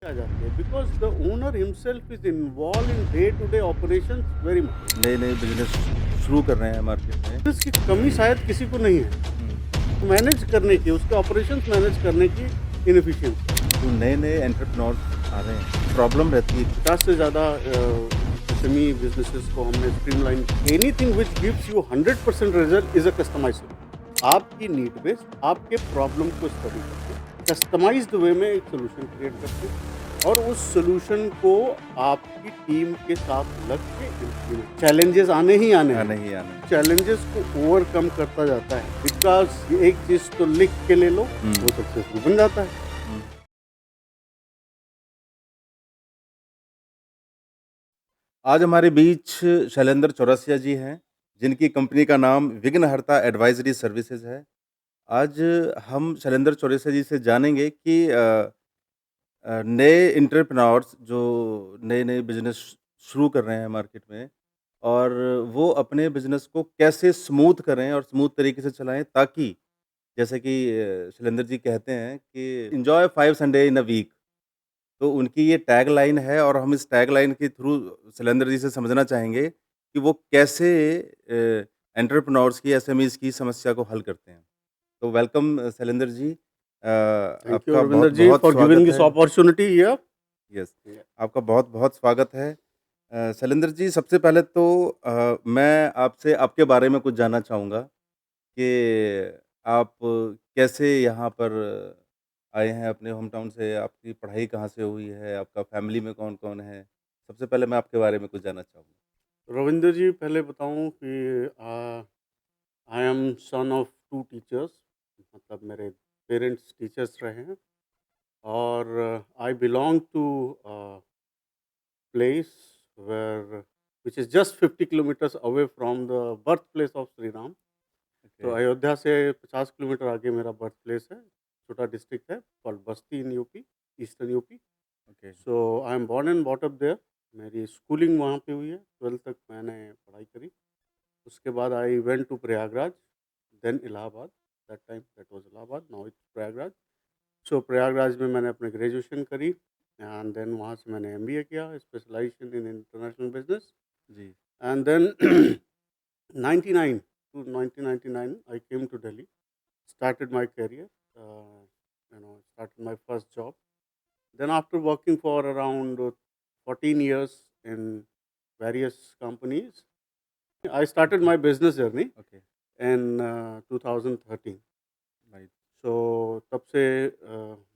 आ जाती है because the owner himself is involve in day to day operations very much. नए-नए business शुरू कर रहे हैं मार्केट में। इसकी कमी शायद किसी को नहीं है, हुँ। मैनेज करने की, उसके ऑपरेशंस मैनेज करने की इनएफिशिएंसी। जो नए-नए एंटरप्रेन्योर्स आ रहे हैं, प्रॉब्लम रहती है 50 से ज़्यादा एसएमई बिज़नेसेस को हमने streamline. Anything which gives you 100% result is a customisation. आपकी नीड बेस्ड, आपके प्रॉब्लम को स्टडी करके, कस्टमाइज्ड वे में एक सॉल्यूशन क्रिएट करके और उस सॉल्यूशन को आपकी टीम के साथ लग के इम्प्लीमेंट। चैलेंजेस आने ही आने आना हैं। ही आना है। चैलेंजेस को ओवरकम करता जाता है बिकॉज़ एक चीज़ तो लिख के ले लो, हुँ, वो सक्सेसफुल बन जाता है। हुँ। आज हमारे बीच शैलेंद्र चौरसिया जी हैं, जिनकी कंपनी का नाम विघ्नहर्ता एडवाइज़री सर्विसेज़ है। आज हम शैलेंद्र चौरसिया जी से जानेंगे कि नए एंटरप्रेन्योर्स जो नए-नए बिज़नेस शुरू कर रहे हैं मार्केट में और वो अपने बिज़नेस को कैसे स्मूथ करें और स्मूथ तरीके से चलाएँ ताकि जैसे कि शैलेंद्र जी कहते हैं कि enjoy 5 Sunday in a week. तो उनकी ये टैगलाइन है और हम इस टैगलाइन के थ्रू शैलेंद्र जी से समझना चाहेंगे कि वो कैसे एंटरप्रेन्योर्स की, एसएमईज़ की समस्या को हल करते हैं। तो welcome Shailendra ji. Thank you आपका रविंदर जी बहुत-बहुत फॉर गिविंग स्वागत दिस है। Opportunity here. यस, आपका बहुत-बहुत स्वागत है। शैलेंद्र जी सबसे पहले तो मैं आपसे आपके बारे में कुछ जानना चाहूँगा कि आप कैसे यहाँ पर आए हैं अपने होम टाउन से, आपकी पढ़ाई कहाँ से हुई है, आपका फैमिली में कौन-कौन है? सबसे पहले मैं आपके बारे में कुछ जानना चाहूँगा। रविंदर जी पहले बताऊं कि I am son of two teachers, मतलब मेरे पेरेंट्स टीचर्स रहे हैं और I belong to place where which is just 50 kilometres away from the birth place of Shri Ram. तो ओके, अयोध्या से 50 किलोमीटर आगे मेरा बर्थ प्लेस है, छोटा डिस्ट्रिक्ट है called Basti in UP, eastern UP. Okay, so I am born and bought up there. मेरी schooling वहाँ पे हुई है, 12th तक मैंने पढ़ाई करी। उसके बाद I went to Prayagraj, then Allahabad. That time that was Allahabad, now it's Prayagraj. So Prayagraj में मैंने अपनी ग्रेजुएशन करी एंड देन वहाँ से मैंने एमबीए किया, स्पेशलाइजेशन इन इंटरनेशनल बिजनेस। जी, and then 99 to 1999 I came to Delhi, started my career, started my first job. Then after working for around 14 years in various companies, I started okay, my business journey okay, in 2013। Right, so तब से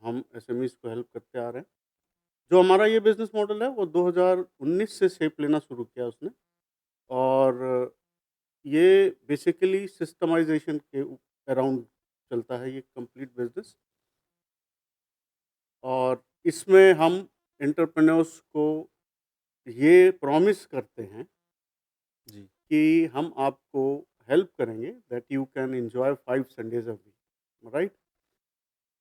हम SMEs को help करते आ रहे हैं। जो हमारा ये बिज़नेस मॉडल है वो 2019 से शेप लेना शुरू किया उसने और ये बेसिकली सिस्टमाइज़ेशन के अराउंड चलता है ये कंप्लीट बिज़नेस। और इसमें हम एंटरप्रेन्योर्स को ये प्रॉमिस करते हैं जी, कि हम आपको हेल्प करेंगे that you can enjoy 5 Sundays a week, right?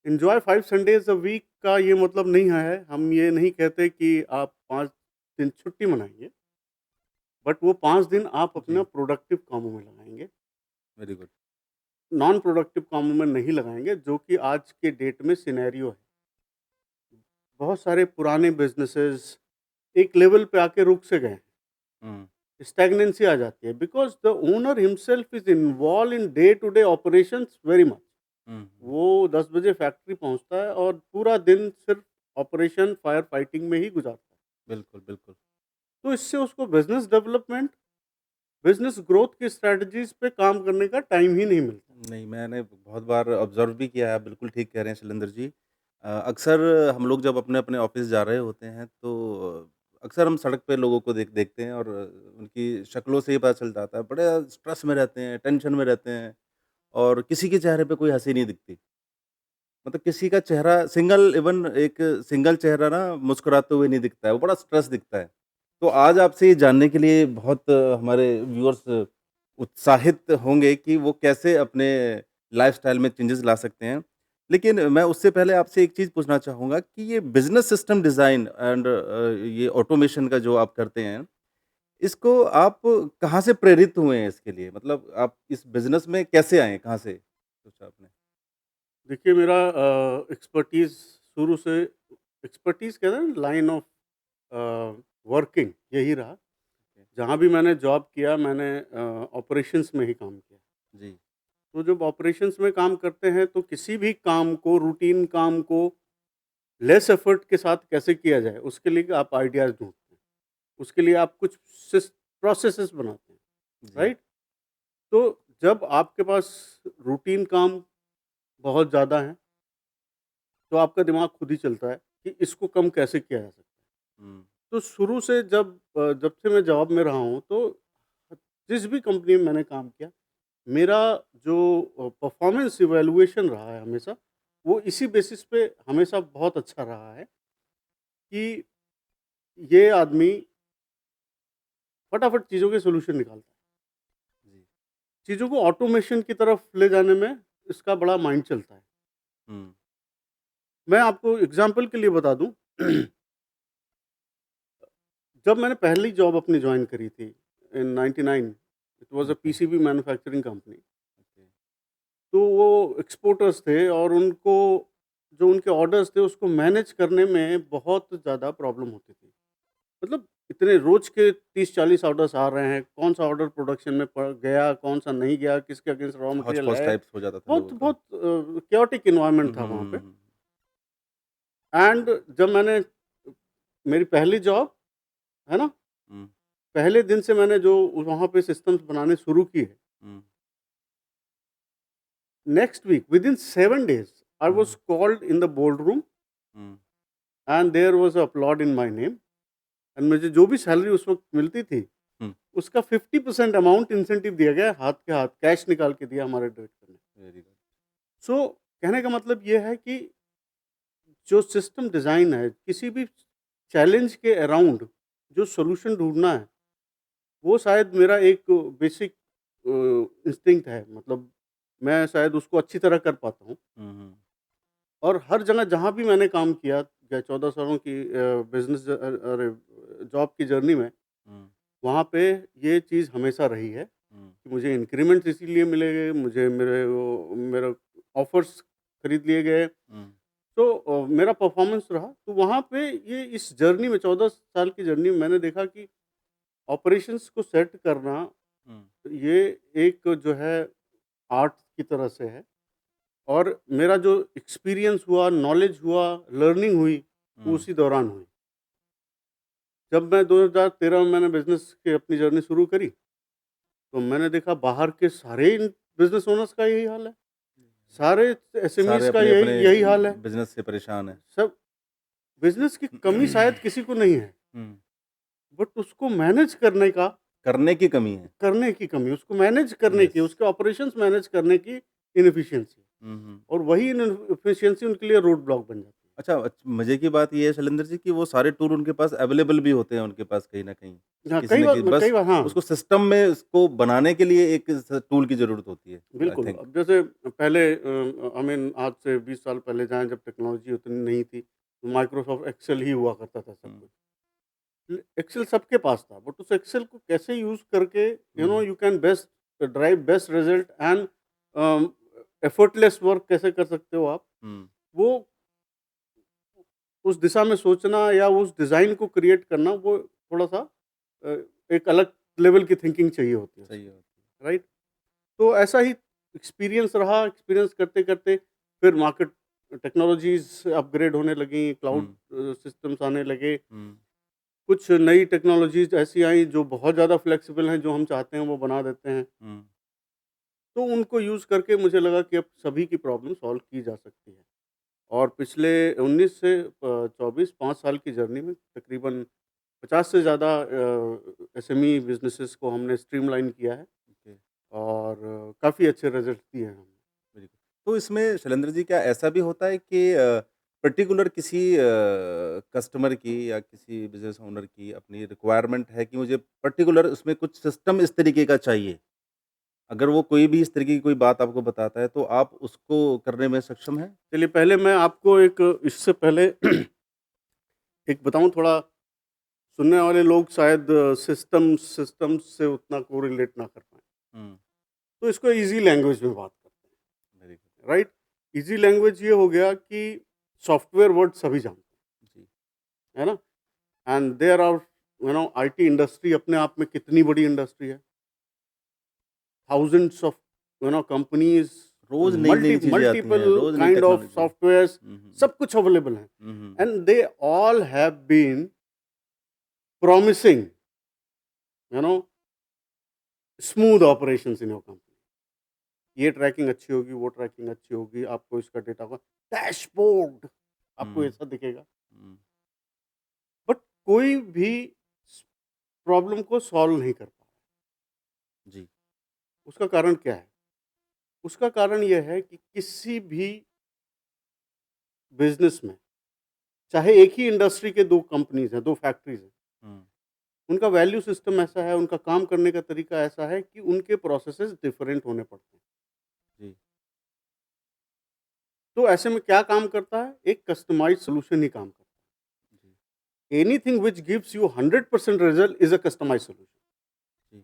Enjoy 5 Sundays a week का ये मतलब नहीं है, हम ये नहीं कहते कि आप 5 दिन छुट्टी मनाइए, बट वो 5 दिन आप अपना जी, प्रोडक्टिव कामों में लगाएँगे, वेरी गुड। नॉन प्रोडक्टिव कामों में नहीं लगाएँगे, जो कि आज के डेट में सिनेरियो है। बहुत सारे पुराने बिज़नेसेस एक लेवल पे आके रुक से गए हैं, हुँ, स्टैग्नेंसी आ जाती है because the owner himself is involve in day to day operations very much. Hmm, hmm, वो 10 बजे फैक्ट्री पहुँचता है और पूरा दिन सिर्फ़ ऑपरेशन फायर फाइटिंग में ही गुज़ारता है। बिल्कुल, बिल्कुल। तो इससे उसको बिज़नेस डेवलपमेंट, बिज़नेस ग्रोथ की स्ट्रैटेजीज़ पे काम करने का टाइम ही नहीं मिलता। नहीं, मैंने बहुत बार ऑब्ज़र्व भी किया है, आप बिल्कुल ठीक कह रहे हैं शैलेंद्र जी। अक्सर हम लोग जब अपने-अपने ऑफ़िस जा रहे होते हैं, तो अक्सर हम सड़क पे लोगों को देखते हैं और उनकी शक्लों से ही पता चल जाता है, बड़े स्ट्रेस में रहते हैं, टेंशन में रहते हैं और किसी के चेहरे पे कोई हँसी नहीं दिखती। मतलब किसी का चेहरा सिंगल इवन एक सिंगल चेहरा ना मुस्कुराते हुए नहीं दिखता है, वो बड़ा स्ट्रेस दिखता है। तो आज आपसे ये जानने के लिए बहुत हमारे व्यूअर्स उत्साहित होंगे कि वो कैसे अपने लाइफ़स्टाइल में चेंजेस ला सकते हैं। लेकिन मैं उससे पहले आपसे एक चीज़ पूछना चाहूँगा कि ये बिज़नेस सिस्टम डिज़ाइन एंड ये ऑटोमेशन का जो आप करते हैं, इसको आप कहाँ से प्रेरित हुए हैं इसके लिए? मतलब आप इस बिज़नेस में कैसे आए? कहाँ से सोचा आपने? देखिए मेरा एक्सपर्टीज़ शुरू से एक्सपर्टीज़ कहते हैं ना, लाइन ऑफ वर्किंग यही रहा। ओके। जहाँ भी मैंने जॉब किया मैंने ऑपरेशंस में ही काम किया। जी। तो जब ऑपरेशंस में काम करते हैं तो किसी भी काम को, रूटीन काम को लेस एफर्ट के साथ कैसे किया जाए, उसके लिए आप आइडियाज़ ढूँढते हैं। उसके लिए आप कुछ प्रोसेसेस बनाते हैं, जी। राइट? तो जब आपके पास रूटीन काम बहुत ज़्यादा है, तो आपका दिमाग खुद ही चलता है कि इसको कम कैसे किया जा सकता है। हुँ। तो शुरू से जब से मैं जॉब में रहा हूँ, तो जिस भी कंपनी में मैंने काम किया, मेरा जो परफॉर्मेंस इवैल्यूएशन रहा है हमेशा, वो इसी बेसिस पे हमेशा बहुत अच्छा रहा है कि ये आदमी फटाफट चीज़ों के सॉल्यूशन निकालता है। जी। चीज़ों को ऑटोमेशन की तरफ ले जाने में इसका बड़ा माइंड चलता है। हुँ। मैं आपको एग्ज़ाम्पल के लिए बता दूँ, जब मैंने पहली जॉब अपनी जॉइन करी थी इन 99, it was a okay, PCB manufacturing company. Okay. तो वो एक्सपोर्टर्स थे और उनको जो उनके ऑर्डर्स थे उसको मैनेज करने में बहुत ज़्यादा प्रॉब्लम होती थी। मतलब इतने रोज़ के 30-40 ऑर्डर्स आ रहे हैं, कौन-सा ऑर्डर प्रोडक्शन में पड़ गया, कौन-सा नहीं गया, किसके अगेंस्ट रॉ मटेरियल हौच-पौच है। टाइप्स हो जाता था बहुत लोगों का। बहुत कैओटिक हुँ, एनवायरनमेंट था हुँ, वहाँ हुँ, पे। हुँ। एंड जब मैंने मेरी पहली जॉब, है ना? हुँ, पहले दिन से मैंने जो वहाँ पे सिस्टम्स बनाने शुरू किए, hmm, next week within 7 days I was hmm, called in the board room hmm, and there was a applaud in my name. And मुझे जो भी सैलरी उस वक़्त मिलती थी, हुँ। उसका 50% अमाउंट इंसेंटिव दिया गया, हाथ के हाथ कैश निकाल के दिया हमारे डायरेक्टर ने। Very good. सो कहने का मतलब ये है कि जो सिस्टम डिज़ाइन है, किसी भी चैलेंज के अराउंड जो सॉल्यूशन ढूँढना है, वो शायद मेरा एक बेसिक इंस्टिंक्ट है। मतलब मैं शायद उसको अच्छी तरह कर पाता हूँ। हुँ, हुँ, और हर जगह जहाँ भी मैंने काम किया, या 14 सालों की अरे जॉब की जर्नी में, हुँ, वहाँ पे ये चीज़ हमेशा रही है हुँ, कि मुझे इंक्रीमेंट्स इसीलिए मिले, मुझे मेरा ऑफ़र्स खरीद लिए गए। हुँ, तो मेरा परफ़ॉर्मेंस रहा। तो वहाँ पे ये इस जर्नी में 14 साल की जर्नी में मैंने देखा कि ऑपरेशंस को सेट करना, हुँ, ये एक जो है आर्ट की तरह से है। और मेरा जो एक्सपीरियंस हुआ, नॉलेज हुआ, लर्निंग हुई, वो हुँ। उसी दौरान हुई। जब मैं 2013 में मैंने बिज़नेस की अपनी जर्नी शुरू करी, तो मैंने देखा बाहर के सारे इन बिज़नेस ओनर्स का यही हाल है। सारे सारे एसएमईज़ का यही अपने-अपने यही हाल है। बिज़नेस से परेशान हैं। सब बिज़नेस की कमी शायद किसी को नहीं है, हुँ, बट उसको मैनेज करने का, करने की कमी है। करने की कमी, उसको मैनेज करने की, यस। उसके ऑपरेशंस मैनेज करने की इनएफिशिएंसी, हुँ, हुँ। और वही इनएफिशिएंसी उनके लिए रोड ब्लॉक बन जाती अच्छा मज़े की बात ये है शैलेंद्र जी कि वो सारे टूल उनके पास अवेलेबल भी होते हैं उनके पास कहीं न कहीं। है। हाँ, किसी न किसी कई बस बार हाँ। उसको सिस्टम में उसको बनाने के लिए एक स टूल की ज़रूरत होती है आई बिल्कुल, थिंक। अब जैसे पहले आई मीन आज से 20 साल पहले जाएँ, जब टेक्नोलॉजी उतनी नहीं थी, तो माइक्रोसॉफ्ट एक्सेल ही हुआ करता था सब हुँ, कुछ। एक्सेल सबके पास था, बट उस एक्सेल को कैसे यूज़ करके hmm, you can best drive best result and effortless work कैसे कर सकते हो आप, हुँ। वो उस दिशा में सोचना या उस डिज़ाइन को क्रिएट करना, वो थोड़ा-सा अ, एक अलग लेवल की थिंकिंग चाहिए होती है सही उसके लिए, बात है। राइट? तो ऐसा ही एक्सपीरियंस रहा, एक्सपीरियंस करते-करते फिर मार्केट टेक्नोलॉजीज़ अपग्रेड होने लगीं, क्लाउड हुँ, सिस्टम्स आने लगे, हुँ, कुछ नई टेक्नोलॉजीज़ ऐसी आई जो बहुत ज़्यादा फ्लेक्सिबल हैं, जो हम चाहते हैं वो बना देते हैं। हुँ। तो उनको यूज़ करके मुझे लगा कि अब सभी की प्रॉब्लम सॉल्व की जा सकती है। और पिछले 19 से 24 5 साल की जर्नी में तकरीबन 50 से ज़्यादा एसएमई बिज़नेसेस को हमने स्ट्रीमलाइन किया है, ओके, और काफ़ी अच्छे रिज़ल्ट दिए हैं हमने। Very good. तो इसमें शैलेंद्र जी क्या ऐसा भी होता है कि पर्टिकुलर किसी कस्टमर की या किसी बिज़नेस ओनर की अपनी रिक्वायरमेंट है कि मुझे पर्टिकुलर उसमें कुछ सिस्टम इस तरीके का चाहिए? अगर वो कोई भी इस तरीके की कोई बात आपको बताता है, तो आप उसको करने में सक्षम हैं? चलिए, पहले मैं आपको एक, इससे पहले एक बताऊँ थोड़ा, सुनने वाले लोग शायद सिस्टम्स से उतना कोरिलेट ना कर पाएँ। हुँ, तो इसको ईज़ी लैंग्वेज में बात करते वेरी गुड। हैं, राइट? ईज़ी लैंग्वेज ये हो गया कि सॉफ्टवेयर वर्ड सभी जानते हैं। जी, है ना? And there are IT industry अपने आप में कितनी बड़ी इंडस्ट्री है। थाउजेंड्स ऑफ कंपनीज़, रोज़ नई-नई चीज़ें आती मल्टीपल हैं, रोज़ नई kind of technology. Softwares, hmm, hmm. सब कुछ अवेलेबल है। Hmm, hmm. And they all have been promising you know smooth operations in your company. ये ट्रैकिंग अच्छी होगी, वो ट्रैकिंग अच्छी होगी, आपको इसका डेटा होगा, डैशबोर्ड आपको हुँ, ऐसा दिखेगा। हुँ। बट कोई भी प्रॉब्लम को सॉल्व नहीं कर पा रहा। जी। उसका कारण क्या है? उसका कारण ये है कि किसी भी बिज़नेस में, चाहे एक ही इंडस्ट्री के 2 कंपनीज़ हैं, 2 फैक्ट्रीज़ हैं, हुँ, उनका वैल्यू सिस्टम ऐसा है, उनका काम करने का तरीका ऐसा है कि उनके प्रोसेसेस डिफरेंट होने पड़ते हैं। जी, तो ऐसे में क्या काम करता है? एक कस्टमाइज़्ड सॉल्यूशन ही काम करता जी, है। Anything which gives you 100% result is a customized solution. जी।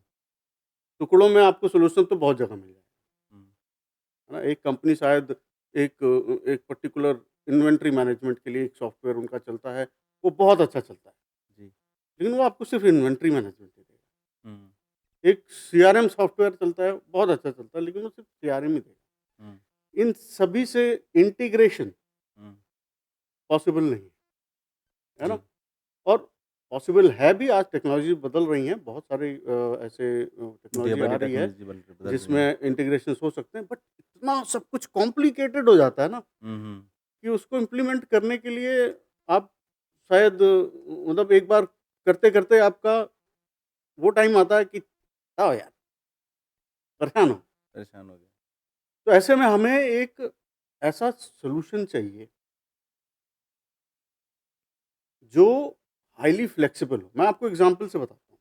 टुकड़ों में आपको सॉल्यूशन तो बहुत जगह मिल जाएगा, हुँ, है ना? एक कंपनी शायद एक पर्टिकुलर इन्वेंटरी मैनेजमेंट के लिए एक सॉफ्टवेयर उनका चलता है, वो बहुत अच्छा चलता है, जी। लेकिन वो आपको सिर्फ़ इन्वेंटरी मैनेजमेंट ही देगा। हुँ, एक सीआरएम सॉफ्टवेयर चलता है, बहुत अच्छा चलता है, लेकिन वो सिर्फ़ सीआरएम ही देगा। हुँ, इन सभी से इंटीग्रेशन हुँ। पॉसिबल नहीं है, है ना? जी, और पॉसिबल है भी, आज टेक्नोलॉजी बदल रही हैं, बहुत सारी ऐसे day technology by a day रही है, टेक्नोलॉजी बदल रही है। जिसमें इंटीग्रेशंस हो सकते हैं, बट इतना सब कुछ कॉम्प्लिकेटेड हो जाता है ना, हुँ, हुँ। कि उसको इम्प्लीमेंट करने के लिए आप शायद मतलब एक बार करते-करते आपका वो टाइम आता है कि आओ यार, परेशान हो। परेशान हो गए। तो ऐसे में हमें एक ऐसा सॉल्यूशन चाहिए, जो हाइली फ्लेक्सिबल हो। मैं आपको एग्ज़ाम्पल से बताता हूँ,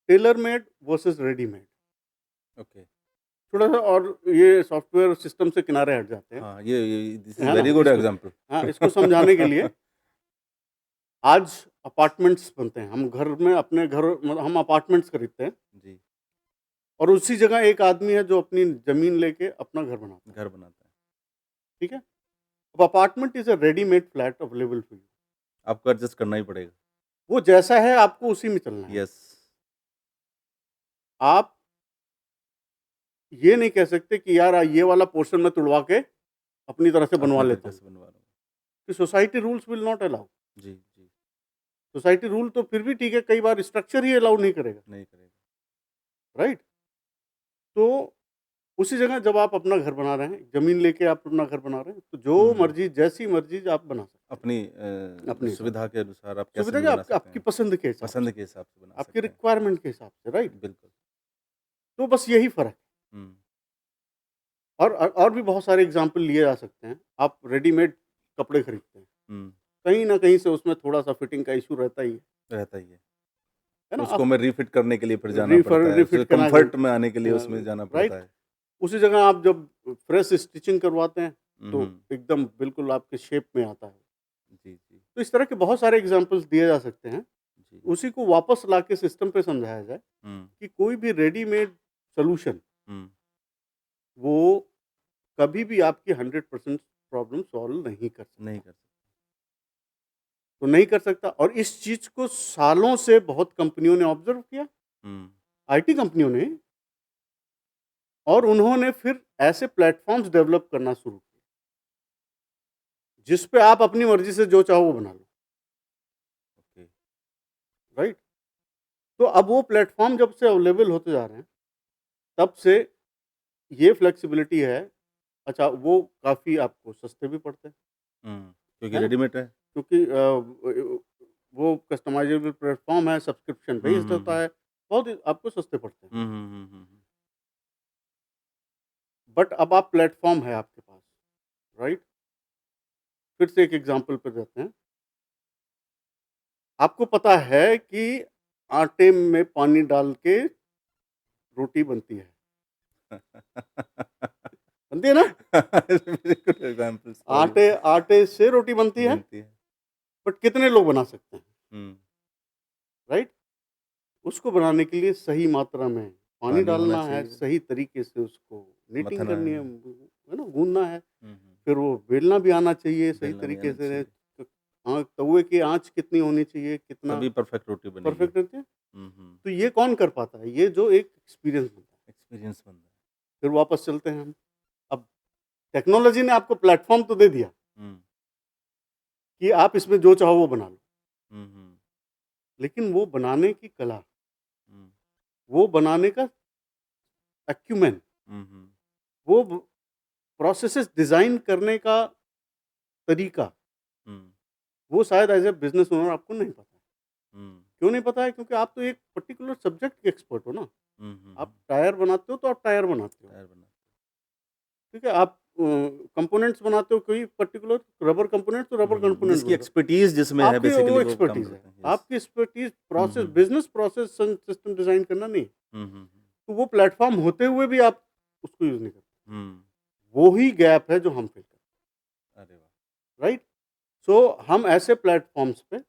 tailor made versus readymade. Okay. थोड़ा-सा और ये सॉफ्टवेयर सिस्टम से किनारे हट जाते हैं, हाँ, ये दिस इज़ है ना? वेरी गुड इसको एग्ज़ाम्पल। हाँ, इसको समझाने के लिए आज अपार्टमेंट्स बनते हैं। हम घर में अपने घर मतलब हम अपार्टमेंट्स खरीदते हैं, जी, और उसी जगह एक आदमी है जो अपनी ज़मीन लेके अपना घर बनाता है, घर बनाता है। ठीक है? अब apartment is a readymade flat available for you. आपको एडजस्ट करना ही पड़ेगा। वो जैसा है आपको उसी में चलना है। यस, आप ये नहीं कह सकते कि यार ये वाला पोर्शन मैं तुड़वा के अपनी तरह से बनवा अपने लेता तरीके हूँ, से बनवा रहा हूँ। कि society rules will not allow. जी, जी, सोसाइटी रूल तो फिर भी ठीक है, कई बार स्ट्रक्चर ही अलाउ नहीं करेगा, नहीं करेगा। राइट? तो उसी जगह जब आप अपना घर बना रहे हैं, ज़मीन लेके आप अपना घर बना रहे हैं, तो जो हुँ, मर्ज़ी, जैसी मर्ज़ी आप बना सकते हैं, अपनी अपने हिसाब सुविधा से। के अनुसार आप कैसे सुविधा भी क्या बना आपकी सकते आपकी हैं। पसंद के हिसाब से, पसंद के हिसाब से बना आपकी सकते हैं। रिक्वायरमेंट के हिसाब से, राइट? बिल्कुल। तो बस यही फ़र्क है। हुँ, और भी बहुत सारे एग्ज़ाम्पल लिए जा सकते हैं। आप रेडीमेड कपड़े खरीदते हैं, हुँ, कहीं न कहीं से उसमें थोड़ा-सा फिटिंग का इश्यू रहता ही रहता ही है। है ना? उसको आप हमें रीफिट करने के लिए फिर जाना पड़ता है। रिफिट उसे करना कम्फर्ट में आने के लिए उसमें जाना पड़ता राइट? है। उसी जगह आप जब फ्रेश स्टिचिंग करवाते हैं, हुँ, तो हुँ। एकदम बिल्कुल आपके शेप में आता है। जी, जी, तो इस तरह के बहुत सारे एग्ज़ाम्पल्स दिए जा सकते हैं। जी। उसी को वापस लाके सिस्टम पे समझाया जाए हुँ, कि कोई भी रेडीमेड सॉल्यूशन, हुँ। वो कभी भी आपकी 100% प्रॉब्लम सॉल्व नहीं कर नहीं सकता। कर सकते। तो नहीं कर सकता, और इस चीज़ को सालों से बहुत कंपनियों ने ऑब्ज़र्व किया, हुँ, आईटी कंपनियों ने, और उन्होंने फिर ऐसे प्लेटफ़ॉर्म्स डेवलप करना शुरू किए, जिस पे आप अपनी मर्ज़ी से जो चाहो वो बना लो, ओके। राइट? तो अब वो प्लेटफ़ॉर्म जब से अवेलेबल होते जा रहे हैं, तब से ये फ्लेक्सिबिलिटी है। अच्छा, वो काफ़ी आपको सस्ते भी पड़ते हैं, हुँ, क्योंकि है ना? रेडीमेड है। क्योंकि वो कस्टमाइज़ेबल प्लेटफ़ॉर्म है, सब्सक्रिप्शन हुँ, बेस्ड हुँ, होता हुँ। है, बहुत ही आपको सस्ते पड़ते हैं। Hmm, hmm, hmm, hmm, hmm. But अब आप प्लेटफ़ॉर्म है आपके पास, राइट? फिर से एक एग्ज़ाम्पल पे जाते हैं। आपको पता है कि आटे में पानी डाल के रोटी बनती है। बनती है ना? वेरी गुड एग्ज़ाम्पल सॉरी आटे आटे से रोटी बनती है, बनती है। बट कितने लोग बना सकते हैं, हुँ, राइट? उसको बनाने के लिए सही मात्रा में पानी पानी होना डालना है, चाहिए, सही तरीके से उसको नीटिंग मथना करनी है। है ना? गूँदना है, हुँ, हुँ। फिर वो बेलना भी आना चाहिए सही बेलना भी तरीके आना से, चाहिए। तवे की आँच कितनी होनी चाहिए, कितना तभी परफेक्ट रोटी बनेगी। परफेक्ट रहती है। Hmm, hmm. तो ये कौन कर पाता है? ये जो एक एक्सपीरियंस बनता है। एक्सपीरियंस बनता है। फिर वापस चलते हैं हम। अब टेक्नोलॉजी ने आपको प्लेटफ़ॉर्म तो दे दिया हुँ, कि आप इसमें जो चाहो वो बना लो। हुँ, हुँ, लेकिन वो बनाने की कला, हुँ, वो बनाने का एक्यूमेन, हुँ, हुँ, वो ब प्रोसेसेस डिज़ाइन करने का तरीका, हुँ, वो शायद एज़ अ बिज़नेस ओनर आपको नहीं पता है। हुँ, क्यों नहीं पता है? क्योंकि आप तो एक पर्टिकुलर सब्जेक्ट के एक्सपर्ट हो ना। हुँ, हुँ, आप हुँ। टायर बनाते हो तो आप टायर बनाते हो, टायर बना ठीक है? आप कंपोनेंट्स बनाते हो कोई पर्टिकुलर रबर कंपोनेंट तो रबर कंपोनेंट जिसकी बन रहा है। एक्सपर्टीज़ जिसमें है आपकी वो बेसिकली वो काम एक्सपर्टीज़ है। करते हैं। यस। आपकी एक्सपर्टीज़ हुँ, प्रोसेस हुँ, बिज़नेस प्रोसेस सिस्टम डिज़ाइन करना नहीं है। हुँ, हुँ, हुँ, तो वो प्लेटफ़ॉर्म होते हुए भी आप उसको यूज़ नहीं करते। हुँ। वो ही गैप है जो हम फ़िल करते अरे वाह! हैं, राइट? सो हम ऐसे प्लेटफ़ॉर्म्स पे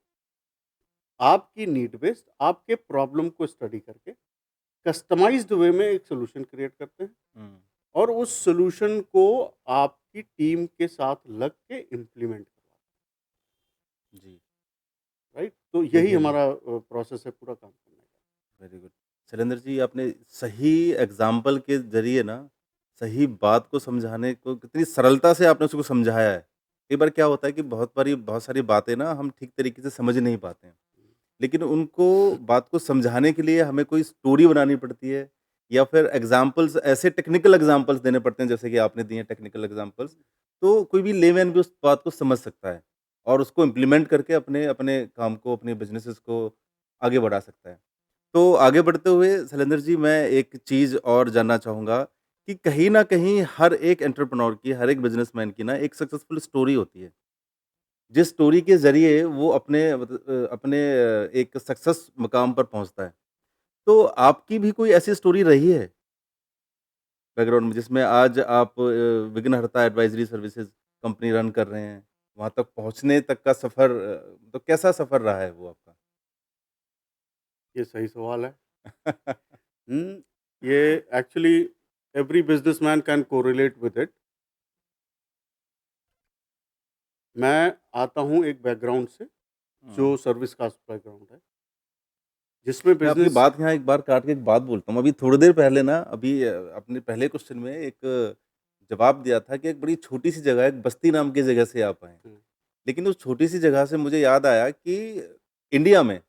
आपकी नीड बेस्ड आपके प्रॉब्लम को स्टडी करके कस्टमाइज्ड वे में एक सॉल्यूशन क्रिएट करते हैं हुँ, और उस सॉल्यूशन को आपकी टीम के साथ लग के इम्प्लीमेंट करवाते जी। हैं, राइट? तो यही यही हमारा प्रोसेस है पूरा काम करने का। Very good. शैलेंद्र जी आपने सही एग्ज़ाम्पल के ज़रिए ना, सही बात को समझाने को कितनी सरलता से आपने उसको समझाया है। कई बार क्या होता है कि बहुत बारी बहुत सारी बातें ना हम ठीक तरीके से समझ नहीं पाते हैं। लेकिन उनको बात को समझाने के लिए हमें कोई स्टोरी बनानी पड़ती है या फिर एग्ज़ाम्पल्स ऐसे टेक्निकल एग्ज़ाम्पल्स देने पड़ते हैं जैसे कि आपने दिए हैं टेक्निकल एग्ज़ाम्पल्स, तो कोई भी लेमैन भी उस बात को समझ सकता है और उसको इम्प्लीमेंट करके अपने अपने काम को, अपने बिज़नेसेस को आगे बढ़ा सकता है। तो आगे बढ़ते हुए शैलेंद्र जी मैं एक चीज़ और जानना चाहूँगा कि कहीं न कहीं हर एक एंटरप्रेन्योर की, हर एक बिज़नेसमैन की ना एक सक्सेसफुल स्टोरी होती है। जिस स्टोरी के ज़रिए वो अपने एक सक्सेस मुकाम पर पहुँचता है। तो आपकी भी कोई ऐसी स्टोरी रही है बैकग्राउंड में जिसमें आज आप विघ्नहर्ता एडवाइज़री सर्विसेज़ कंपनी रन कर रहे हैं, वहाँ तक पहुँचने तक का सफ़र तो कैसा सफ़र रहा है वो आपका? ये सही सवाल है। हुँ, ये actually every businessman can correlate with it. मैं आता हूँ एक बैकग्राउंड से, हुँ। जो सर्विस का बैकग्राउंड है, जिसमें मैं आपकी बिज़नेस बात यहाँ एक बार काट के एक बात बोलता हूँ। अभी थोड़ी देर पहले ना अभी अपने पहले क्वेश्चन में एक जवाब दिया था कि एक बड़ी छोटी-सी जगह, एक बस्ती नाम की जगह से आप आए हैं। हुँ, लेकिन उस छोटी-सी जगह से मुझे याद आया कि इंडिया में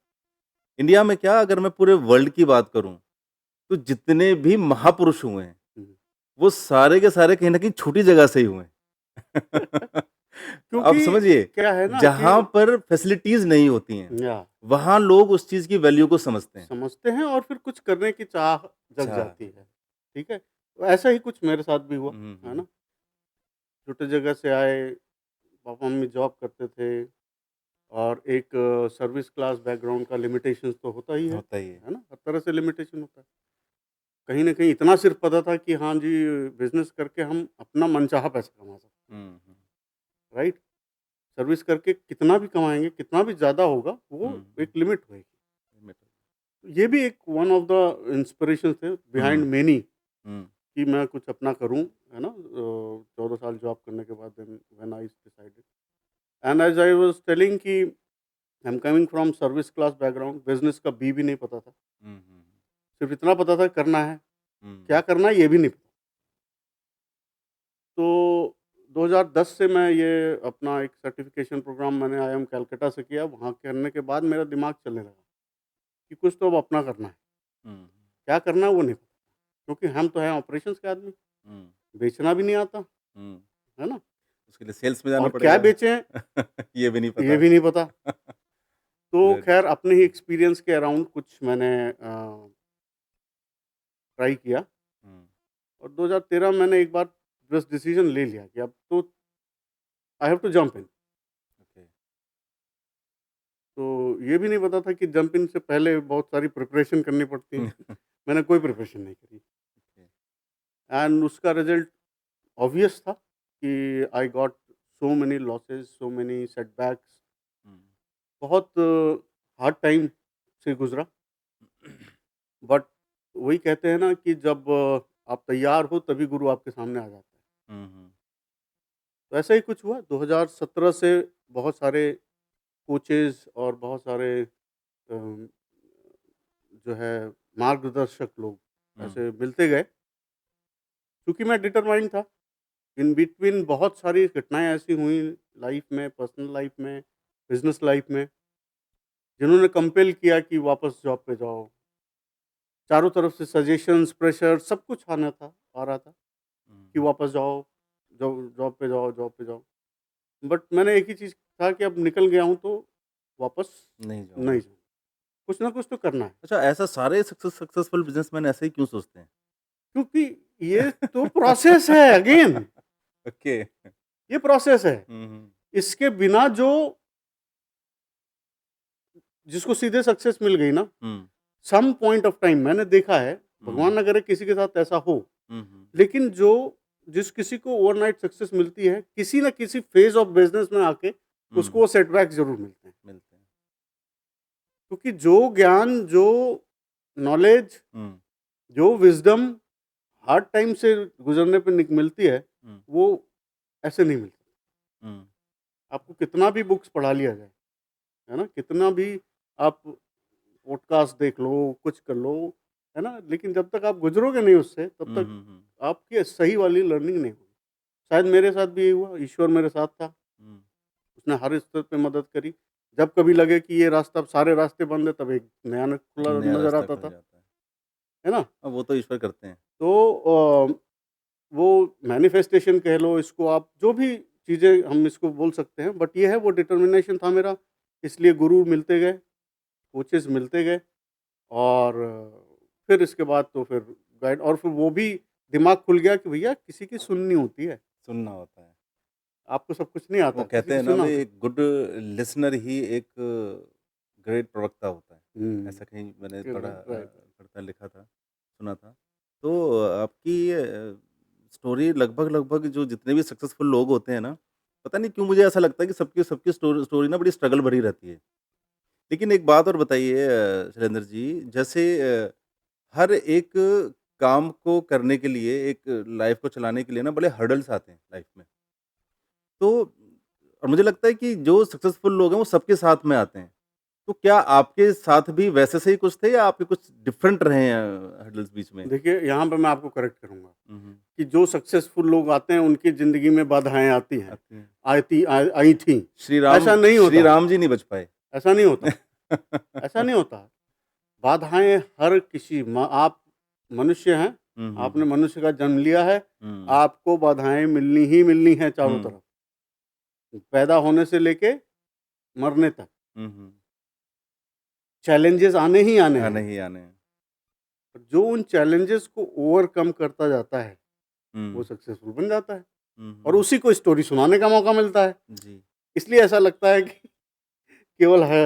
इंडिया में क्या अगर मैं पूरे वर्ल्ड की बात करूँ, तो जितने भी महापुरुष हुए हैं, हुँ। वो सारे के सारे कहीं न कहीं छोटी जगह से ही हुए हैं। आप क्योंकि समझिए, क्या है ना कि जहाँ पर फैसिलिटीज़ नहीं होती हैं, या वहाँ लोग उस चीज़ की वैल्यू को समझते हैं। समझते हैं और फिर कुछ करने की चाह जग अच्छा। जाती है, ठीक है? तो ऐसा ही कुछ मेरे साथ भी हुआ, हुँ, है हुँ। ना? छोटे जगह से आए, पापा-मम्मी जॉब करते थे और एक सर्विस क्लास बैकग्राउंड का लिमिटेशंस तो होता ही होता ही है। है ना? हर तरह से लिमिटेशन होता है। कहीं न कहीं इतना सिर्फ़ पता था कि हाँ जी, बिज़नेस करके हम अपना मनचाहा पैसा कमा सकते हैं, हुँ, हुँ, राइट? सर्विस करके कितना भी कमाएँगे, कितना भी ज़्यादा होगा, हुँ, वो हुँ। एक लिमिट होएगी। लिमिट ये भी एक वन ऑफ द इंस्पिरेशन थे बिहाइंड हुँ, मैनी हुँ, कि मैं कुछ अपना करूँ, है ना? 14 साल जॉब करने के बाद then when I decided and as I was telling कि I am coming from service class background, business का बी भी नहीं पता था। हुँ, हुँ, सिर्फ़ इतना पता था करना है, हुँ, क्या करना है ये भी नहीं पता। तो 2010 से मैं ये अपना एक सर्टिफ़िकेशन प्रोग्राम मैंने आईआईएम कलकत्ता से किया, वहाँ करने के बाद मेरा दिमाग चलने लगा कि कुछ तो अब अपना करना है। हुँ, क्या करना है वो नहीं पता, क्योंकि हम तो हैं ऑपरेशंस के आदमी, हुँ, बेचना भी नहीं आता, हुँ। है ना? उसके लिए सेल्स में जाना और क्या पड़ेगा। बेचें ये भी नहीं ये पता। भी नहीं पता। तो गुड। ख़ैर अपने ही एक्सपीरियंस के अराउंड कुछ मैंने ट्राई किया हुँ, और 2013 में मैंने एक बार बस डिसीज़न ले लिया कि अब तो I have to jump in. Okay. तो ये भी नहीं पता था कि जंप इन से पहले बहुत सारी प्रिपरेशन करनी पड़ती है। मैंने कोई प्रिपरेशन नहीं करी ओके। एंड उसका रिज़ल्ट ऑब्वियस था कि I got so many losses, so many setbacks, hmm. बहुत हार्ड टाइम से गुज़रा। बट वही कहते हैं ना कि जब आप तैयार हो तभी गुरु आपके सामने आ जाता है। हुँ, हुँ, तो ऐसा ही कुछ हुआ 2017 से बहुत सारे कोचेज़ और बहुत सारे अम, जो है मार्गदर्शक लोग हुँ, ऐसे मिलते गए। क्योंकि मैं डिटरमाइंड था। इन बिटवीन बहुत सारी घटनाएँ ऐसी हुई लाइफ़ में, पर्सनल लाइफ़ में, बिज़नेस लाइफ़ में, जिन्होंने कंपेल किया कि वापस जॉब पे जाओ। चारों तरफ से सजेशंस, प्रेशर सब कुछ आ रहा था कि हुँ, वापस जाओ, जॉब पे जाओ, जॉब पे जाओ। बट मैंने एक ही चीज़ कहा कि अब निकल गया हूँ तो वापस नहीं नहीं जाऊँगा। जाऊँ। कुछ ना कुछ तो करना है। अच्छा ऐसा सारे सक्सेसफुल बिज़नेसमैन ऐसे ही क्यों सोचते हैं? क्योंकि ये तो प्रोसेस है अगेन, ओके। ये प्रोसेस है। हुँ, हुँ, इसके बिना जो जिसको सीधे सक्सेस मिल गई ना, हुँ, सम पॉइंट ऑफ टाइम मैंने देखा है, हुँ, भगवान ना करे किसी के साथ ऐसा हो, हुँ, हुँ, लेकिन जिस किसी को ओवरनाइट सक्सेस मिलती है, किसी ना किसी फेज़ ऑफ बिज़नेस में आके उसको हुँ, वो सेटबैक ज़रूर मिलते हैं। मिलते हैं। क्योंकि जो ज्ञान, जो नॉलेज, हुँ, जो विज़डम हार्ड टाइम से गुज़रने पे निक मिलती है, हुँ, वो ऐसे नहीं मिलती। हुँ, आपको कितना भी बुक्स पढ़ा लिया जाए, है ना? कितना भी आप पॉडकास्ट देख लो, कुछ कर लो, है ना? लेकिन जब तक आप गुज़रोगे नहीं उससे, तब हुँ, तक हुँ, हुँ, आपकी सही वाली लर्निंग नहीं होगी। शायद मेरे साथ भी यही हुआ, ईश्वर मेरे साथ था, हुँ, उसने हर स्तर पे मदद करी। जब कभी लगे कि ये रास्ता, अब सारे रास्ते बंद है, तब एक नया खुला नया नज़र रास्ता आता खुल था, जाता है। है ना? वो तो ईश्वर करते हैं। तो वो मैनिफेस्टेशन कह लो इसको, आप जो भी चीज़ें हम इसको बोल सकते हैं, बट ये है वो डिटर्मिनेशन था मेरा, इसलिए गुरु मिलते गए, कोचेज़ मिलते गए और फिर इसके बाद तो फिर गाइड, और फिर वो भी दिमाग खुल गया कि भैया किसी की सुननी होती है, सुनना होता है। आपको सब कुछ नहीं वो आता, किसी कहते की हैं ना सुनना भई होता है। एक गुड लिसनर ही एक ग्रेट प्रवक्ता होता है। हुँ, ऐसा कहीं मैंने राइट। पढ़ता लिखा था, सुना था। तो आपकी ये स्टोरी लगभग-लगभग जो जितने भी सक्सेसफुल लोग होते हैं ना, पता नहीं क्यों मुझे ऐसा लगता है कि सबकी सबकी स्टोरी ना बड़ी स्ट्रगल भरी रहती है। लेकिन एक बात और बताइए शैलेंद्र जी, जैसे हर एक काम को करने के लिए, एक लाइफ़ को चलाने के लिए ना बड़े हर्डल्स आते हैं लाइफ़ में। तो और मुझे लगता है कि जो सक्सेसफुल लोग हैं वो सबके साथ में आते हैं। तो क्या आपके साथ भी वैसे से ही कुछ थे या आपके कुछ डिफरेंट रहे हैं हर्डल्स बीच में? देखिए, यहाँ पे मैं आपको करेक्ट करूँगा हुँ, हुँ। कि जो सक्सेसफुल लोग आते हैं, उनकी ज़िंदगी में बाधाएँ आती हैं, आती हैं। आई थीं। ऐसा नहीं श्री होता है, राम जी नहीं बच पाए। ऐसा नहीं होता है, ऐसा नहीं होता है। बाधाएँ हर किसी म आप मनुष्य हैं, हुँ, हुँ, आपने हुँ। मनुष्य का जन्म लिया है, हुँ, आपको बाधाएँ मिलनी ही मिलनी हैं चारों हुँ, तरफ, पैदा होने से लेके मरने तक। हुँ, हुँ। चैलेंजेस आने ही आने आने हैं। ही आने हैं। जो उन चैलेंजेस को ओवरकम करता जाता है, वो हुँ, सक्सेसफुल बन जाता है हुँ, और हुँ। उसी को स्टोरी सुनाने का मौका मिलता है। जी, इसलिए ऐसा लगता है कि केवल है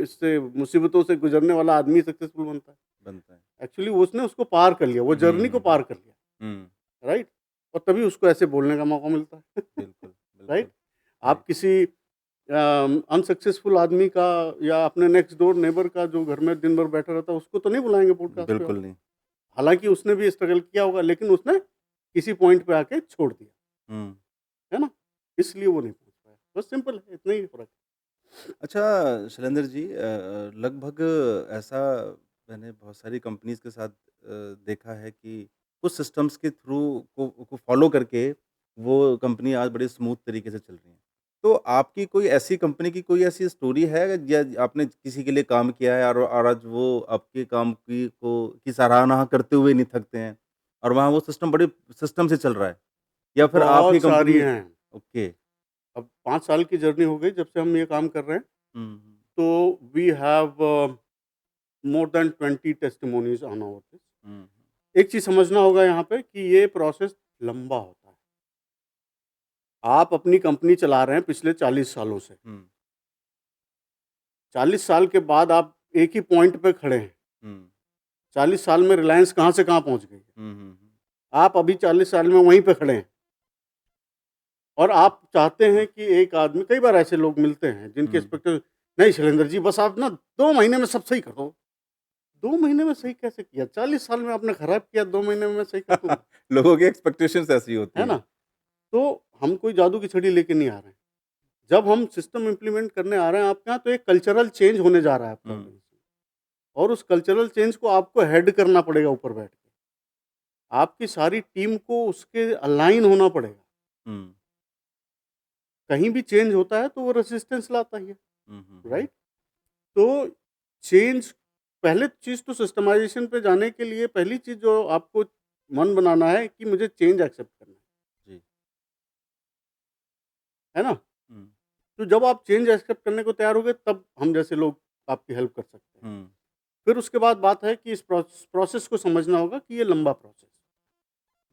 इससे मुसीबतों से गुज़रने वाला आदमी सक्सेसफुल बनता है। बनता है। एक्चुअली उसने उसको पार कर लिया, वो हुँ, जर्नी को हुँ, हुँ। पार कर लिया, हुँ, राइट? और तभी उसको ऐसे बोलने का मौका मिलता है, बिल्कुल, राइट? बिल्कुल। आप राइट। किसी अनसक्सेसफुल आदमी का या अपने नेक्स्ट डोर नेबर का जो घर में दिन भर बैठा रहता है, उसको तो नहीं बुलाएँगे पॉडकास्ट पे आप। बिल्कुल नहीं। हालाँकि उसने भी स्ट्रगल किया होगा, लेकिन उसने किसी पॉइंट पे आके छोड़ दिया, हुँ। है ना? इसलिए वो नहीं पहुँच पाया। बस सिंपल है, इतना ही फ़र्क है। अच्छा शैलेंद्र जी लगभग ऐसा मैंने बहुत सारी कंपनीज़ के साथ देखा है कि कुछ सिस्टम्स के थ्रू को फ़ॉलो करके वो कंपनी आज बड़े स्मूथ तरीके से चल रही हैं। तो आपकी कोई ऐसी कंपनी की कोई ऐसी स्टोरी है या आपने किसी के लिए काम किया है और आज वो आपके काम की सराहना करते हुए नहीं थकते हैं और वहाँ वो सिस्टम बड़े सिस्टम से चल रहा है? या फिर आपकी बहुत सारी कंपनी हैं। ओके। अब 5 साल की जर्नी हो गई जब से हम ये काम कर रहे हैं, हुँ, हुँ, तो we have more than 20 testimonies on our this. Hmm, एक चीज़ समझना होगा यहाँ पे कि ये प्रोसेस लंबा होता है। आप अपनी कंपनी चला रहे हैं पिछले 40 सालों से। हुँ, 40 साल के बाद आप एक ही पॉइंट पे खड़े हैं। हुँ, 40 साल में रिलायंस कहाँ से कहाँ पहुँच गई है। हुँ, हुँ, हुँ। आप अभी 40 साल में वहीं पे खड़े हैं और आप चाहते हैं कि एक आदमी, कई बार ऐसे लोग मिलते हैं जिनके हुँ। एक्सपेक्टेशन, नहीं शैलेंद्र जी बस आप ना 2 महीने में सब सही कर दो। 2 महीने में सही कैसे किया? 40 साल में आपने खराब किया, 2 महीने में मैं सही कर दूँगा, लोगों की एक्सपेक्टेशंस ऐसी होती है ना? हैं। तो हम कोई जादू की छड़ी लेके नहीं आ रहे हैं। जब हम सिस्टम इम्प्लीमेंट करने आ रहे हैं आपके यहाँ, तो एक कल्चरल चेंज होने जा रहा है आपका हुँ, organization। और उस कल्चरल चेंज को आपको हेड करना पड़ेगा ऊपर बैठ के। आपकी सारी टीम को उसके अलाइन होना पड़ेगा। हुँ, कहीं भी चेंज होता है तो वो रेजिस्टेंस लाता ही है, हुँ, हुँ, हुँ, राइट? तो चेंज, पहले चीज़ तो सिस्टमाइज़ेशन पे जाने के लिए पहली चीज़ जो आपको मन बनाना है कि मुझे चेंज एक्सेप्ट करना जी, है ना? हुँ, तो जब आप चेंज एक्सेप्ट करने को तैयार हो गए, तब हम जैसे लोग आपकी हेल्प कर सकते हैं। हुँ, फिर उसके बाद बात है कि इस प्रोसेस को समझना होगा कि ये लंबा प्रोसेस,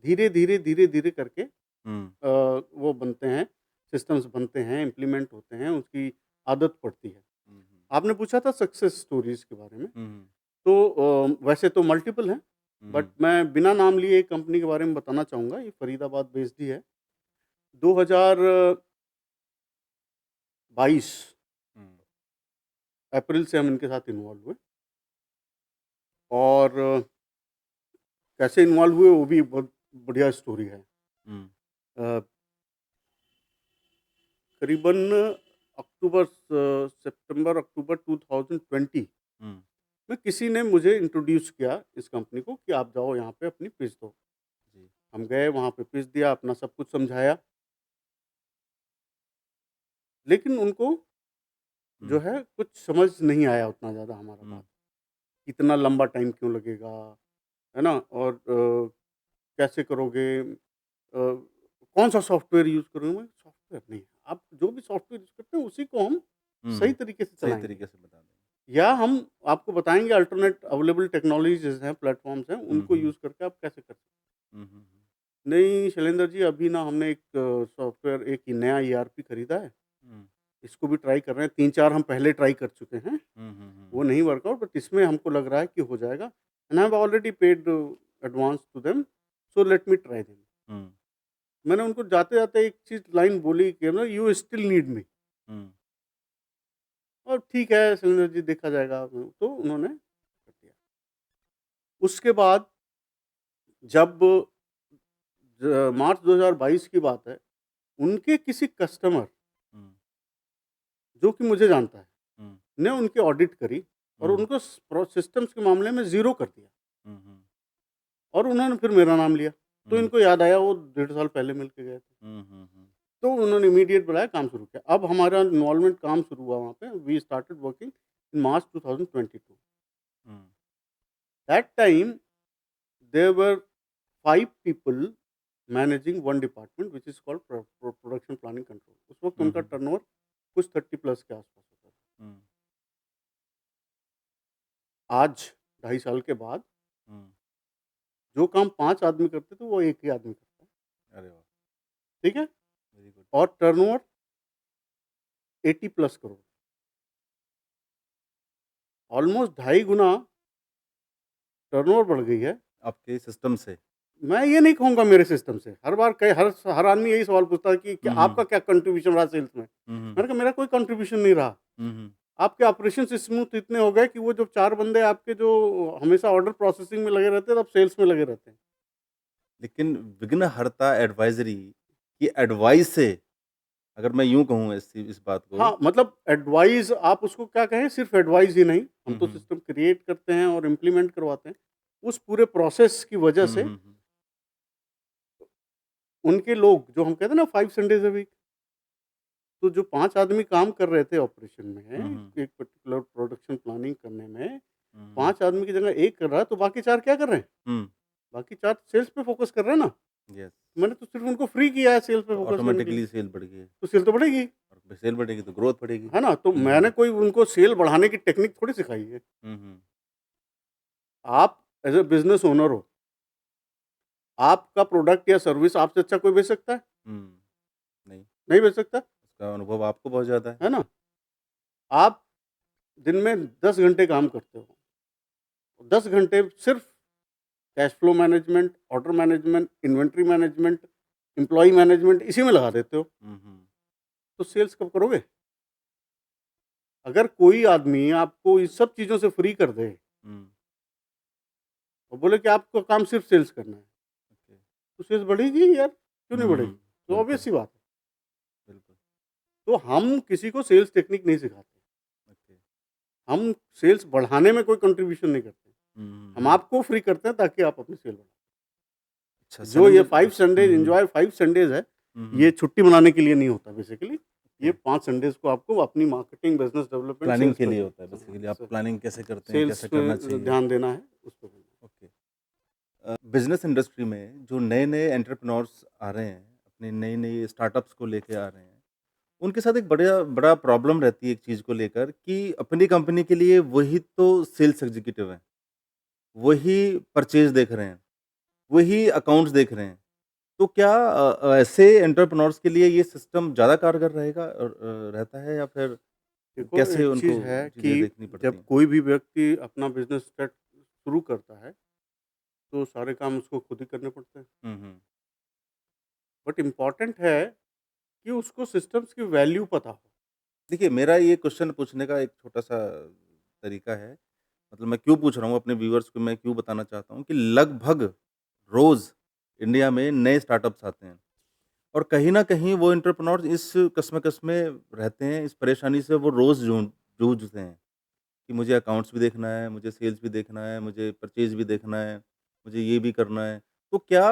धीरे, धीरे, धीरे, धीरे करके हुँ, वो बनते हैं, सिस्टम्स बनते हैं, इम्प्लीमेंट होते हैं, उसकी आदत पड़ती है। हुँ, हुँ, आपने पूछा था सक्सेस स्टोरीज़ के बारे में, हुँ, तो वैसे तो मल्टीपल हैं, बट हुँ, मैं बिना नाम लिए एक कंपनी के बारे में बताना चाहूँगा, ये फरीदाबाद बेस्ड ही है। 2022 हुँ, अप्रैल से हम इनके साथ इन्वॉल्व हुए, और कैसे इन्वॉल्व हुए वो भी बहुत बढ़िया स्टोरी है। हुँ, अ, करीबन सितंबर अक्टूबर 2020 हुँ, में किसी ने मुझे इंट्रोड्यूस किया इस कंपनी को कि आप जाओ यहाँ पे अपनी पिच दो। जी, हम गए वहाँ पे, पिच दिया, अपना सब कुछ समझाया, लेकिन उनको जो हुँ, है कुछ समझ नहीं आया उतना ज़्यादा हमारा हुँ, बात। इतना लंबा टाइम क्यों लगेगा, है ना? और कैसे करोगे? कौन-सा सॉफ्टवेयर यूज़ करोगे? मैं सॉफ्टवेयर नहीं, आप जो भी सॉफ्टवेयर यूज़ करते हैं उसी को हम सही हुँ, तरीके से सही चलाएँगे। तरीके से बता दें। या हम आपको बताएँगे अल्टरनेट अवेलेबल टेक्नोलॉजीज़ हैं, प्लेटफ़ॉर्म्स हैं, हुँ, उनको हुँ, यूज़ करके आप कैसे कर सकते हुँ, हुँ, हैं। नहीं शैलेंद्र जी, अभी ना हमने एक सॉफ्टवेयर, एक नया ईआरपी खरीदा है, हुँ, इसको भी ट्राई कर रहे हैं, 3-4 हम पहले ट्राई कर चुके हैं, हुँ, हुँ, हुँ, वो नहीं वर्कआउट, बट इसमें हमको लग रहा है कि हो जाएगा, and I have already paid advance to them, so let me try them. Hmm, मैंने उनको जाते-जाते एक चीज़ लाइन बोली कि ना, you still need me, hmm, और ठीक है शैलेंद्र जी, देखा जाएगा, तो उन्होंने कर दिया। उसके बाद जब मार्च 2022 की बात है, उनके किसी कस्टमर, हुँ, जो कि मुझे जानता है, हुँ, ने उनकी ऑडिट करी और हुँ, उनको सिस्टम्स के मामले में ज़ीरो कर दिया, हुँ, हुँ, और उन्होंने फिर मेरा नाम लिया। तो हुँ, इनको याद आया, वो 1.5 साल पहले मिल के गए थे। हुँ, हुँ, हुँ, तो उन्होंने इमीडिएट बुलाया, काम शुरू किया। अब हमारा इन्वॉल्वमेंट, काम शुरू हुआ वहाँ पे। We started working in March 2022। Hmm, that time there were 5 people managing one department which is called production planning control. उस वक़्त हुँ, उनका हुँ, टर्नओवर कुछ 30 प्लस के आस-पास होता था। हुँ, आज 2.5 साल के बाद हुँ, जो काम 5 आदमी करते थे, वो 1 ही आदमी करता है। अरे वाह! ठीक है? Very good. और टर्नओवर 80 प्लस करोड़, ऑलमोस्ट ढाई गुना टर्नओवर बढ़ गई है। आपके सिस्टम से। मैं ये नहीं कहूँगा मेरे सिस्टम से, हर बार कई हर आदमी यही सवाल पूछता है कि क्या हुँ, हुँ, आपका क्या कंट्रीब्यूशन रहा सेल्स में? हुँ, हुँ, मैंने कहा मेरा कोई कंट्रीब्यूशन नहीं रहा। हुँ, हुँ, आपके ऑपरेशंस स्मूथ इतने हो गए कि वो जो 4 बंदे आपके जो हमेशा ऑर्डर प्रोसेसिंग में लगे रहते हैं, अब सेल्स में लगे रहते हैं। लेकिन विघ्नहर्ता एडवाइज़री की एडवाइस से अगर मैं यूँ कहूँ इस बात को। हाँ, मतलब एडवाइस आप उसको क्या कहें, सिर्फ एडवाइस ही नहीं, हम हुँ, तो हुँ, सिस्टम क्रिएट करते हैं और इम्प्लीमेंट करवाते हैं। उस पूरे प्रोसेस की वजह हुँ, से हुँ, हुँ, उनके लोग, जो हम कहते हैं ना 5 संडेज़ अ वीक, तो जो 5 आदमी काम कर रहे थे ऑपरेशन में, हुँ, हुँ, एक पर्टिकुलर प्रोडक्शन प्लानिंग करने में, हुँ, 5 आदमी की जगह 1 कर रहा है, तो बाकी 4 क्या कर रहे हैं? हुँ, बाकी 4 सेल्स पे फ़ोकस कर रहे हैं ना। यस। मैंने तो सिर्फ़ उनको फ्री किया है सेल्स पे तो फ़ोकस करने के लिए, ऑटोमैटिकली सेल बढ़ गई तो सेल तो बढ़ेगी, और सेल बढ़ेगी तो ग्रोथ बढ़ेगी। है ना? तो हुँ, मैंने हुँ, कोई उनको सेल बढ़ाने की टेक्निक थोड़ी सिखाई है। हुँ, हुँ, आप एज़ अ बिज़नेस ओनर हो, आपका प्रोडक्ट या सर्विस आपसे अच्छा कोई बेच सकता है? हुँ, नहीं, नहीं बेच सकता, उसका अनुभव आपको बहुत ज़्यादा है। है ना? आप दिन में 10 घंटे काम करते हो, 10 घंटे सिर्फ़ cash flow management, order management, inventory management, employee management इसी में लगा देते हो, हुँ, हुँ, तो सेल्स कब करोगे? अगर कोई आदमी आपको इस सब चीज़ों से फ्री कर दे हुँ, और बोले कि आपका काम सिर्फ सेल्स करना है, ओके। तो सेल्स बढ़ेगी यार, क्यों नहीं बढ़ेगी? हुँ, तो ऑब्वियस बिल्कुल, सी बात है। बिल्कुल। तो हम किसी को सेल्स टेक्निक नहीं सिखाते। ओके। हम सेल्स बढ़ाने में कोई कंट्रीब्यूशन नहीं करते। हुँ, हुँ, हम हुँ। आपको फ्री करते हैं ताकि आप अपनी सेल बढ़ाओ। अच्छा जो ये शैलेंद्र 5 हुँ, संडेज़ हुँ। एन्जॉय 5 संडेज़ है, हुँ, ये हुँ। छुट्टी मनाने के लिए नहीं होता बेसिकली। ओके। ये 5 संडेज़ को आपको अपनी marketing, business development, planning sales के पे लिए होता है बेसिकली आप स प्लानिंग कैसे करते हैं, सेल्स कैसे पे करना चाहिए? ध्यान देना है, उस पे देना है। ओके। बिज़नेस इंडस्ट्री में जो नए-नए एंटरप्रेन्योर्स आ रहे हैं, अपने नई-नई स्टार्टअप्स को लेके आ रहे हैं, उनके साथ एक बड़ा बड़ा प्रॉब्लम रहती है एक चीज़ को लेकर कि अपनी कंपनी के लिए वही तो सेल्स एग्ज़ीक्यूटिव हैं, वही परचेज़ देख रहे हैं, वही अकाउंट्स देख रहे हैं। तो क्या ऐसे एंटरप्रेन्योर्स के लिए ये सिस्टम ज़्यादा कारगर रहेगा रहता है या फिर देखो, कैसे एक उनको चीज़ है कि चीज़ें देखनी पड़ती जब हैं? कोई भी व्यक्ति अपना बिज़नेस शुरू करता है, तो सारे काम उसको खुद ही करने पड़ते हैं। Hmm, hmm. बट इम्पोर्टेंट है कि उसको सिस्टम्स की वैल्यू पता हो। देखिए, मेरा ये क्वेश्चन पूछने का एक छोटा-सा तरीका है। मतलब मैं क्यों पूछ रहा हूँ अपने व्यूअर्स को मैं क्यों बताना चाहता हूँ कि लगभग रोज़ इंडिया में नए स्टार्टअप्स आते हैं और कहीं न कहीं वो एंटरप्रेन्योर्स इस कशमकश में रहते हैं, इस परेशानी से वो रोज़ जूझते हैं कि मुझे अकाउंट्स भी देखना है, मुझे सेल्स भी देखना है, मुझे परचेज़ भी देखना है, मुझे ये भी करना है। तो क्या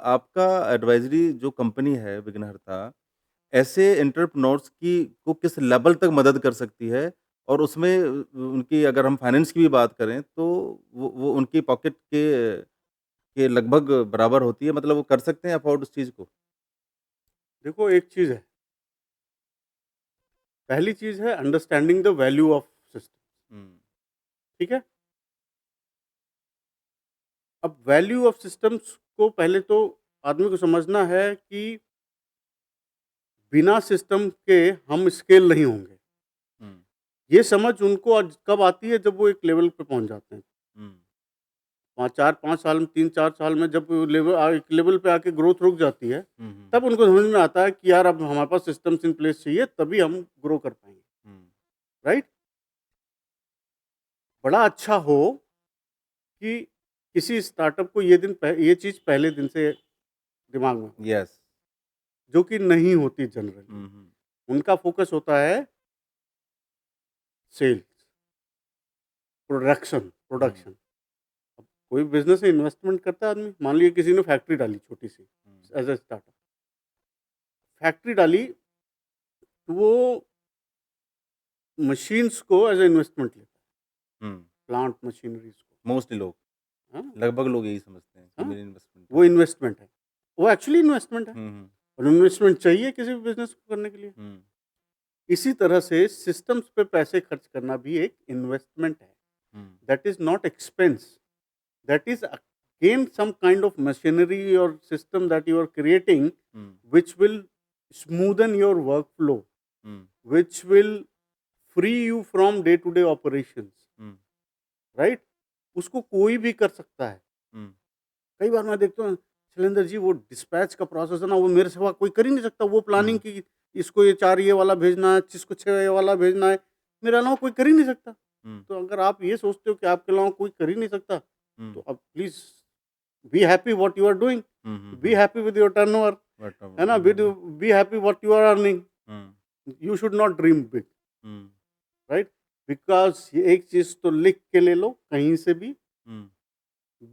आपका एडवाइज़री जो कंपनी है विघ्नहर्ता ऐसे एंटरप्रेन्योर्स की को किस लेवल तक मदद कर सकती है? और उसमें उनकी अगर हम फाइनेंस की भी बात करें तो वो उनकी पॉकेट के लगभग बराबर होती है मतलब वो कर सकते हैं अफ़ोर्ड उस चीज़ को? देखो, एक चीज़ है, पहली चीज़ है understanding the value of system, hmm, ठीक है? अब वैल्यू ऑफ सिस्टम्स को पहले तो आदमी को समझना है कि बिना सिस्टम के हम स्केल नहीं होंगे। हुँ, ये समझ उनको आज कब आती है जब वो एक लेवल पे पहुँच जाते हैं। हुँ, 4-5 साल में 3-4 साल में जब एक लेवल पे आके ग्रोथ रुक जाती है, हुँ, हुँ, तब उनको समझ में आता है कि यार अब हमारे पास सिस्टम्स इन प्लेस चाहिए तभी हम ग्रो कर पाएँगे, हुँ, राइट? बड़ा अच्छा हो कि किसी स्टार्टअप को ये चीज़ पहले दिन से दिमाग में हो, यस। जो कि नहीं होती जनरली। हुँ, हुँ, उनका फ़ोकस होता है सेल्स, हुँ, प्रोडक्शन। अब कोई बिज़नेस में इन्वेस्टमेंट करता है आदमी, मान लीजिए किसी ने फैक्ट्री डाली छोटी-सी हुँ, एज़ अ स्टार्टअप। फैक्ट्री डाली, तो वो मशीन्स को एज़ अ इन्वेस्टमेंट लेता है, हुँ, प्लांट मशीनरीज़ को, मोस्टली लोग, हाँ? लगभग लोग यही समझते हैं कि हाँ? मेरी इन्वेस्टमेंट है। वो इन्वेस्टमेंट है। वो एक्चुअली इन्वेस्टमेंट है हुँ, हुँ, और इन्वेस्टमेंट चाहिए किसी भी बिज़नेस को करने के लिए। हुँ, इसी तरह से सिस्टम्स पे पैसे खर्च करना भी एक इन्वेस्टमेंट है। Hmm, that is not expense, that is again some kind of machinery और system that you are creating hmm, which will smoothen your work flow, hmm, which will free you from day to day operations, hmm, right? उसको कोई भी कर सकता है। हुँ, कई बार मैं देखता हूँ, शैलेंद्र जी वो डिस्पैच का प्रोसेस है ना, वो मेरे सिवा कोई कर ही नहीं सकता। वो प्लानिंग हुँ, की, इसको ये 4 ये वाला भेजना है, इसको 6 ये वाला भेजना है, मेरे अलावा कोई कर ही नहीं सकता। हुँ, तो अगर आप ये सोचते हो कि आपके अलावा कोई कर ही नहीं सकता, हुँ, तो आप please be happy what you are doing, hmm, hmm, be hmm. Happy with your turnover, है ना? Be happy what you are earning. Hmm, you should not dream big, hmm, right? Because ये एक चीज़ तो लिख के ले लो कहीं से भी, हुँ।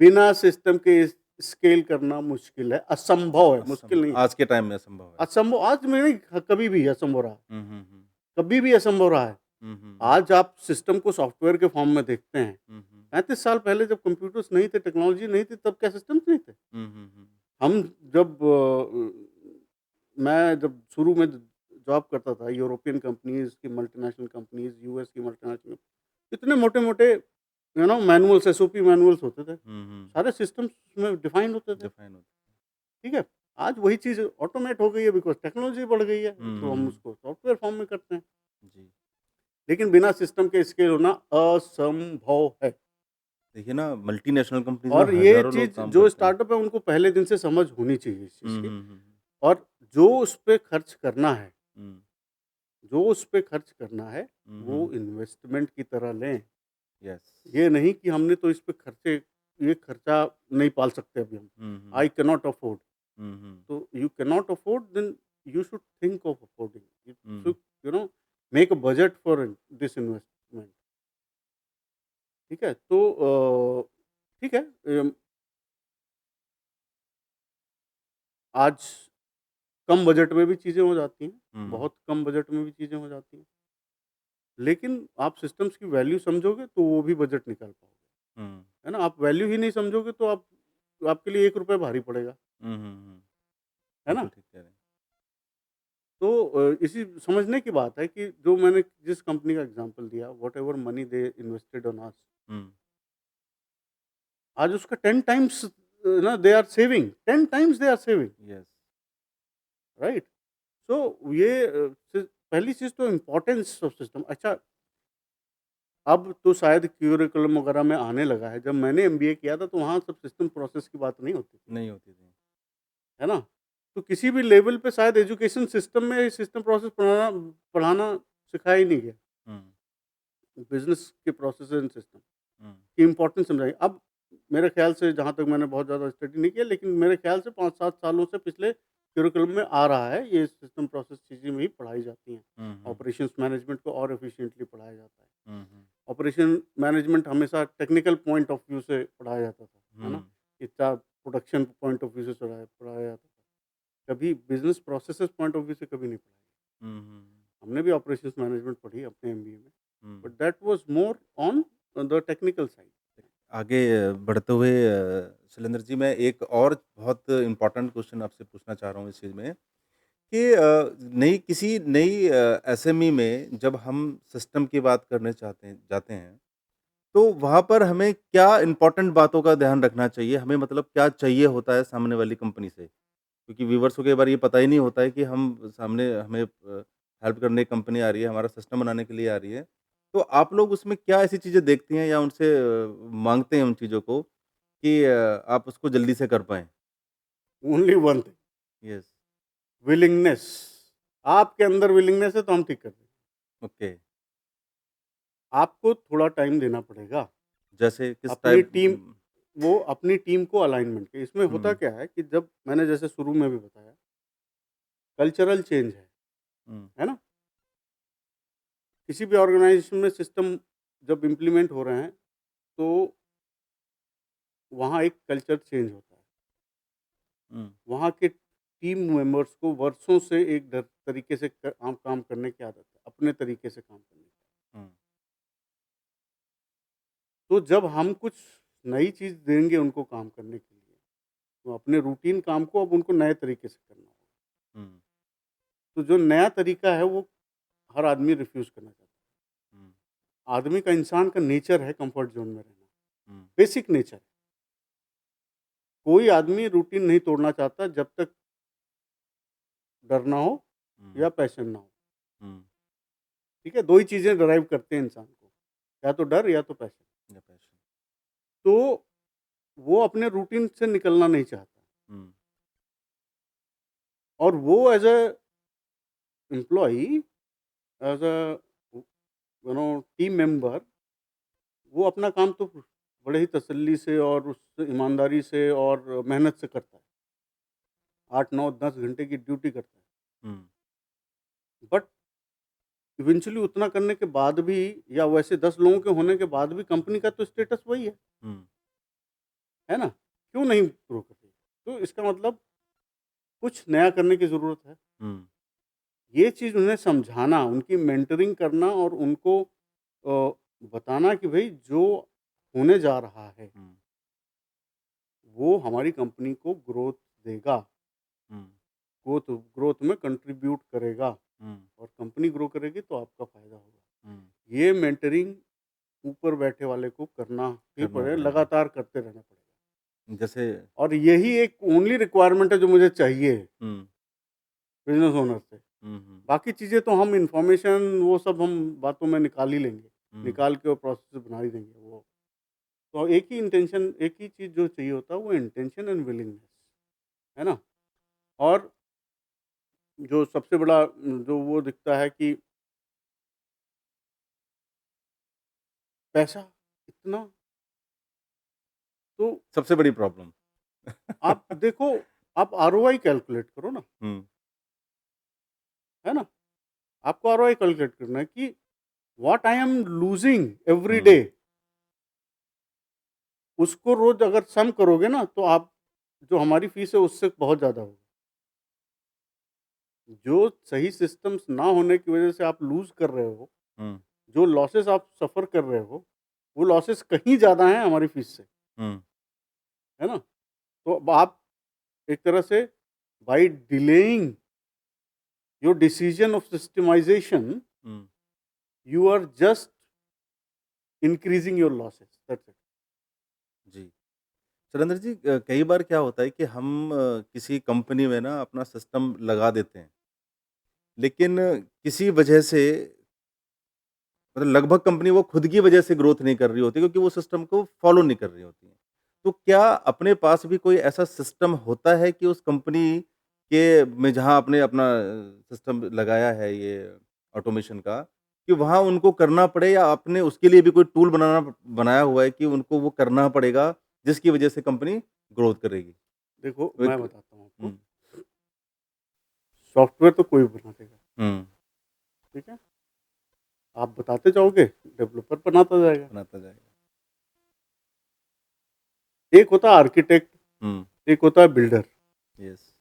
बिना सिस्टम के स्केल करना मुश्किल है, असंभव है, मुश्किल नहीं है। आज के टाइम में असंभव है। असंभव आज में नहीं, कभी भी असंभव रहा है, हुँ, हुँ, हुँ। कभी भी असंभव रहा है। हुँ, हुँ, हुँ। आज आप सिस्टम को सॉफ्टवेयर के फॉर्म में देखते हैं। हुँ, हुँ। 35 साल पहले जब कंप्यूटर्स नहीं थे, टेक्नोलॉजी नहीं थी, तब क्या सिस्टम्स नहीं थे? हुँ, हुँ, हुँ। हम जब मैं जब शुरू में जॉब करता था, यूरोपियन कंपनीज़ की मल्टीनेशनल कंपनीज़, यूएस की मल्टीनेशनल, इतने मोटे-मोटे मैनुअल्स, एसओपी मैनुअल्स होते थे। हुँ, हुँ। सारे सिस्टम्स उसमें डिफाइन होते थे, डिफाइन होता ठीक है? आज वही चीज़ ऑटोमेट हो गई है बिकॉज़ टेक्नोलॉजी बढ़ गई है, है। हुँ, तो हुँ, हम हुँ। उसको सॉफ्टवेयर फॉर्म में करते हैं। जी। लेकिन बिना सिस्टम के स्केल होना असंभव है। देखिए ना मल्टीनेशनल कंपनीज़ में और ये हज़ारों लोग चीज़ काम जो करते हैं। स्टार्टअप है उनको पहले दिन से समझ होनी चाहिए इस चीज़ हुँ, की। हुँ, हुँ, हुँ। और जो उस पे खर्च करना है, हुँ, जो उस पे खर्च करना है, हुँ, वो हुँ। इन्वेस्टमेंट की तरह लें। यस। ये नहीं कि हमने तो इस पे खर्चे, ये खर्चा नहीं पाल सकते अभी हम। Hmm, hmm. I can not afford. Hmm, hmm. तो you can not afford, then you should think of affording. You hmm, should you know make a budget for this investment. ठीक है? तो ठीक है, आज कम बजट में भी चीज़ें हो जाती हैं, हुँ, बहुत कम बजट में भी चीज़ें हो जाती हैं। लेकिन आप सिस्टम्स की वैल्यू समझोगे तो वो भी बजट निकाल पाओगे, हुँ, है ना? आप वैल्यू ही नहीं समझोगे तो आप आपके लिए ₹1 भारी पड़ेगा, हुँ, हुँ, हुँ। है ना? बिल्कुल ठीक कह रहे हैं। तो इसी समझने की बात है कि जो मैंने जिस कंपनी का एग्ज़ाम्पल दिया, whatever money they invested on us, hmm, आज उसका 10 टाइम्स ना they are saving, 10 times they are saving, yes. Right? So ये पहली चीज़ तो इम्पोर्टेंस ऑफ सिस्टम। अच्छा, अब तो शायद क्यूरिकुलम वगैरह में आने लगा है। जब मैंने एमबीए किया था तो वहाँ सब सिस्टम प्रोसेस की बात नहीं होती थी, नहीं होती थी। है ना? तो किसी भी लेवल पे शायद एजुकेशन सिस्टम में सिस्टम प्रोसेस पढ़ाना पढ़ाना सिखाया ही नहीं गया। हुँ, बिज़नेस के प्रोसेस एंड सिस्टम हुँ, की इम्पोर्टेंस समझाई। अब मेरे ख़्याल से, जहाँ तक मैंने बहुत ज़्यादा स्टडी नहीं किया, लेकिन मेरे ख़्याल से 5-7 सालों से पिछले करिकुलम में आ रहा है, ये सिस्टम प्रोसेस चीज़ें भी पढ़ाई जाती हैं। हुँ, हुँ, ऑपरेशंस मैनेजमेंट को और एफिशिएंटली पढ़ाया जाता है। हुँ, हुँ, ऑपरेशन मैनेजमेंट हमेशा टेक्निकल पॉइंट ऑफ व्यू से पढ़ाया जाता था, है ना? हुँ, इतना प्रोडक्शन पॉइंट ऑफ व्यू से पढ़ाया पढ़ाया जाता था। कभी business processes point of view से कभी नहीं पढ़ाया। हुँ, हुँ, हमने भी ऑपरेशंस मैनेजमेंट पढ़ी अपने एमबीए में, hmm. But that was more on the technical side. आगे बढ़ते हुए शैलेंद्र जी, मैं एक और बहुत इम्पोर्टेंट क्वेश्चन आपसे पूछना चाह रहा हूँ इस चीज़ में कि किसी नई एसएमई में जब हम सिस्टम की बात करने जाते हैं, तो वहाँ पर हमें क्या इम्पोर्टेंट बातों का ध्यान रखना चाहिए? हमें मतलब क्या चाहिए होता है सामने वाली कंपनी से? क्योंकि व्यूअर्स को कई बार ये पता ही नहीं होता है कि हम सामने हमें हेल्प करने कंपनी आ रही है, हमारा सिस्टम बनाने के लिए आ रही है। तो आप लोग उसमें क्या ऐसी चीज़ें देखती हैं या उनसे माँगते हैं उन चीज़ों को कि आप उसको जल्दी से कर पाएँ? Only one thing, yes, willingness. आपके अंदर विलिंगनेस है तो हम ठीक कर देंगे। ओके। आपको थोड़ा टाइम देना पड़ेगा। जैसे किस अपनी टाइप टीम वो अपनी टीम को अलाइनमेंट के इसमें होता हुँ, क्या है कि जब मैंने जैसे शुरू में भी बताया, कल्चरल चेंज हुँ, है ना? किसी भी ऑर्गेनाइजेशन में सिस्टम जब इम्प्लीमेंट हो रहे हैं, तो वहाँ एक कल्चर चेंज होता है। हुँ, वहाँ के टीम मेंबर्स को वर्षों से एक तरीके से काम करने की आदत है, अपने तरीके से काम करने की। हुँ, तो जब हम कुछ नई चीज़ देंगे उनको काम करने के लिए, तो अपने रूटीन काम को अब उनको नए तरीके से करना होगा। हुँ, तो जो नया तरीका है वो हर आदमी रिफ्यूज़ करना चाहता है। हुँ, आदमी का, इंसान का नेचर है कंफर्ट ज़ोन में रहना, हुँ, बेसिक नेचर है। कोई आदमी रूटीन नहीं तोड़ना चाहता जब तक डर ना हो हुँ, या पैशन ना हो। हुँ, ठीक है? 2 ही चीज़ें ड्राइव करते हैं इंसान को, या तो डर या तो पैशन। या पैशन। तो वो अपने रूटीन से निकलना नहीं चाहता, हुँ, और वो as a employee, as a team member, वो अपना काम तो बड़े ही तसल्ली से और उस ईमानदारी से और मेहनत से करता है। 8, 9, 10 घंटे की ड्यूटी करता है। हुँ, बट इवेंचुअली उतना करने के बाद भी, या वैसे 10 लोगों के होने के बाद भी, कंपनी का तो स्टेटस वही हुँ, है ना? क्यों नहीं ग्रो कर रही? तो इसका मतलब कुछ नया करने की ज़रूरत है। हुँ, ये चीज़ उन्हें समझाना, उनकी मेंटरिंग करना और उनको बताना कि भई जो होने जा रहा है, हुँ, वो हमारी कंपनी को ग्रोथ देगा, हुँ, ग्रोथ में कंट्रीब्यूट करेगा, हुँ, और कंपनी ग्रो करेगी तो आपका फ़ायदा होगा। हुँ, ये मेंटरिंग ऊपर बैठे वाले को करना ही करना पड़ेगा, पड़ेगा। लगातार करते रहना पड़ेगा। जैसे और यही एक ओनली रिक्वायरमेंट है जो मुझे चाहिए हुँ, बिज़नेस ओनर से। हुँ, हुँ, बाकी चीज़ें तो हम इन्फॉर्मेशन वो सब हम बातों में निकाल ही लेंगे, हुँ, निकाल के वो प्रोसेस बना ही देंगे वो। तो एक ही इंटेंशन, एक ही चीज़ जो चाहिए होता है वो इंटेंशन एंड विलिंगनेस, है ना? और जो सबसे बड़ा जो वो दिखता है कि पैसा इतना, तो सबसे बड़ी प्रॉब्लम। आप देखो, आप आरओआई कैलकुलेट करो ना, हुँ, है ना? आपको आरओआई कैलकुलेट करना है कि what I am losing every hmm, day, उसको रोज अगर सम करोगे ना तो आप जो हमारी फीस है उससे बहुत ज़्यादा होगा। जो सही सिस्टम्स ना होने की वजह से आप लूज़ कर रहे हो, हुँ, जो लॉसेस आप सफ़र कर रहे हो, वो लॉसेस कहीं ज़्यादा हैं हमारी फीस से, हुँ, है ना? तो अब आप एक तरह से by delaying your decision of systemization, hmm. You are just increasing your losses, that's it. जी। सुरेंद्र जी कई बार क्या होता है कि हम किसी कंपनी में ना अपना सिस्टम लगा देते हैं, लेकिन किसी वजह से मतलब लगभग कंपनी वो खुद की वजह से ग्रोथ नहीं कर रही होती क्योंकि वो सिस्टम को फॉलो नहीं कर रही होती हैं। तो क्या अपने पास भी कोई ऐसा सिस्टम होता है कि उस कंपनी के में जहाँ आपने अपना सिस्टम लगाया है ये ऑटोमेशन का, कि वहाँ उनको करना पड़े या आपने उसके लिए भी कोई टूल बनाया हुआ है कि उनको वो करना पड़ेगा, जिसकी वजह से कंपनी ग्रोथ करेगी? देखो, तो मैं एक बताता हूँ आपको, हुँ, सॉफ्टवेयर तो कोई भी बना देगा, हुँ, ठीक है? आप बताते जाओगे, डेवलपर बनाता जाएगा। बनाता जाएगा। एक होता है आर्किटेक्ट, हुँ, एक होता है बिल्डर। यस,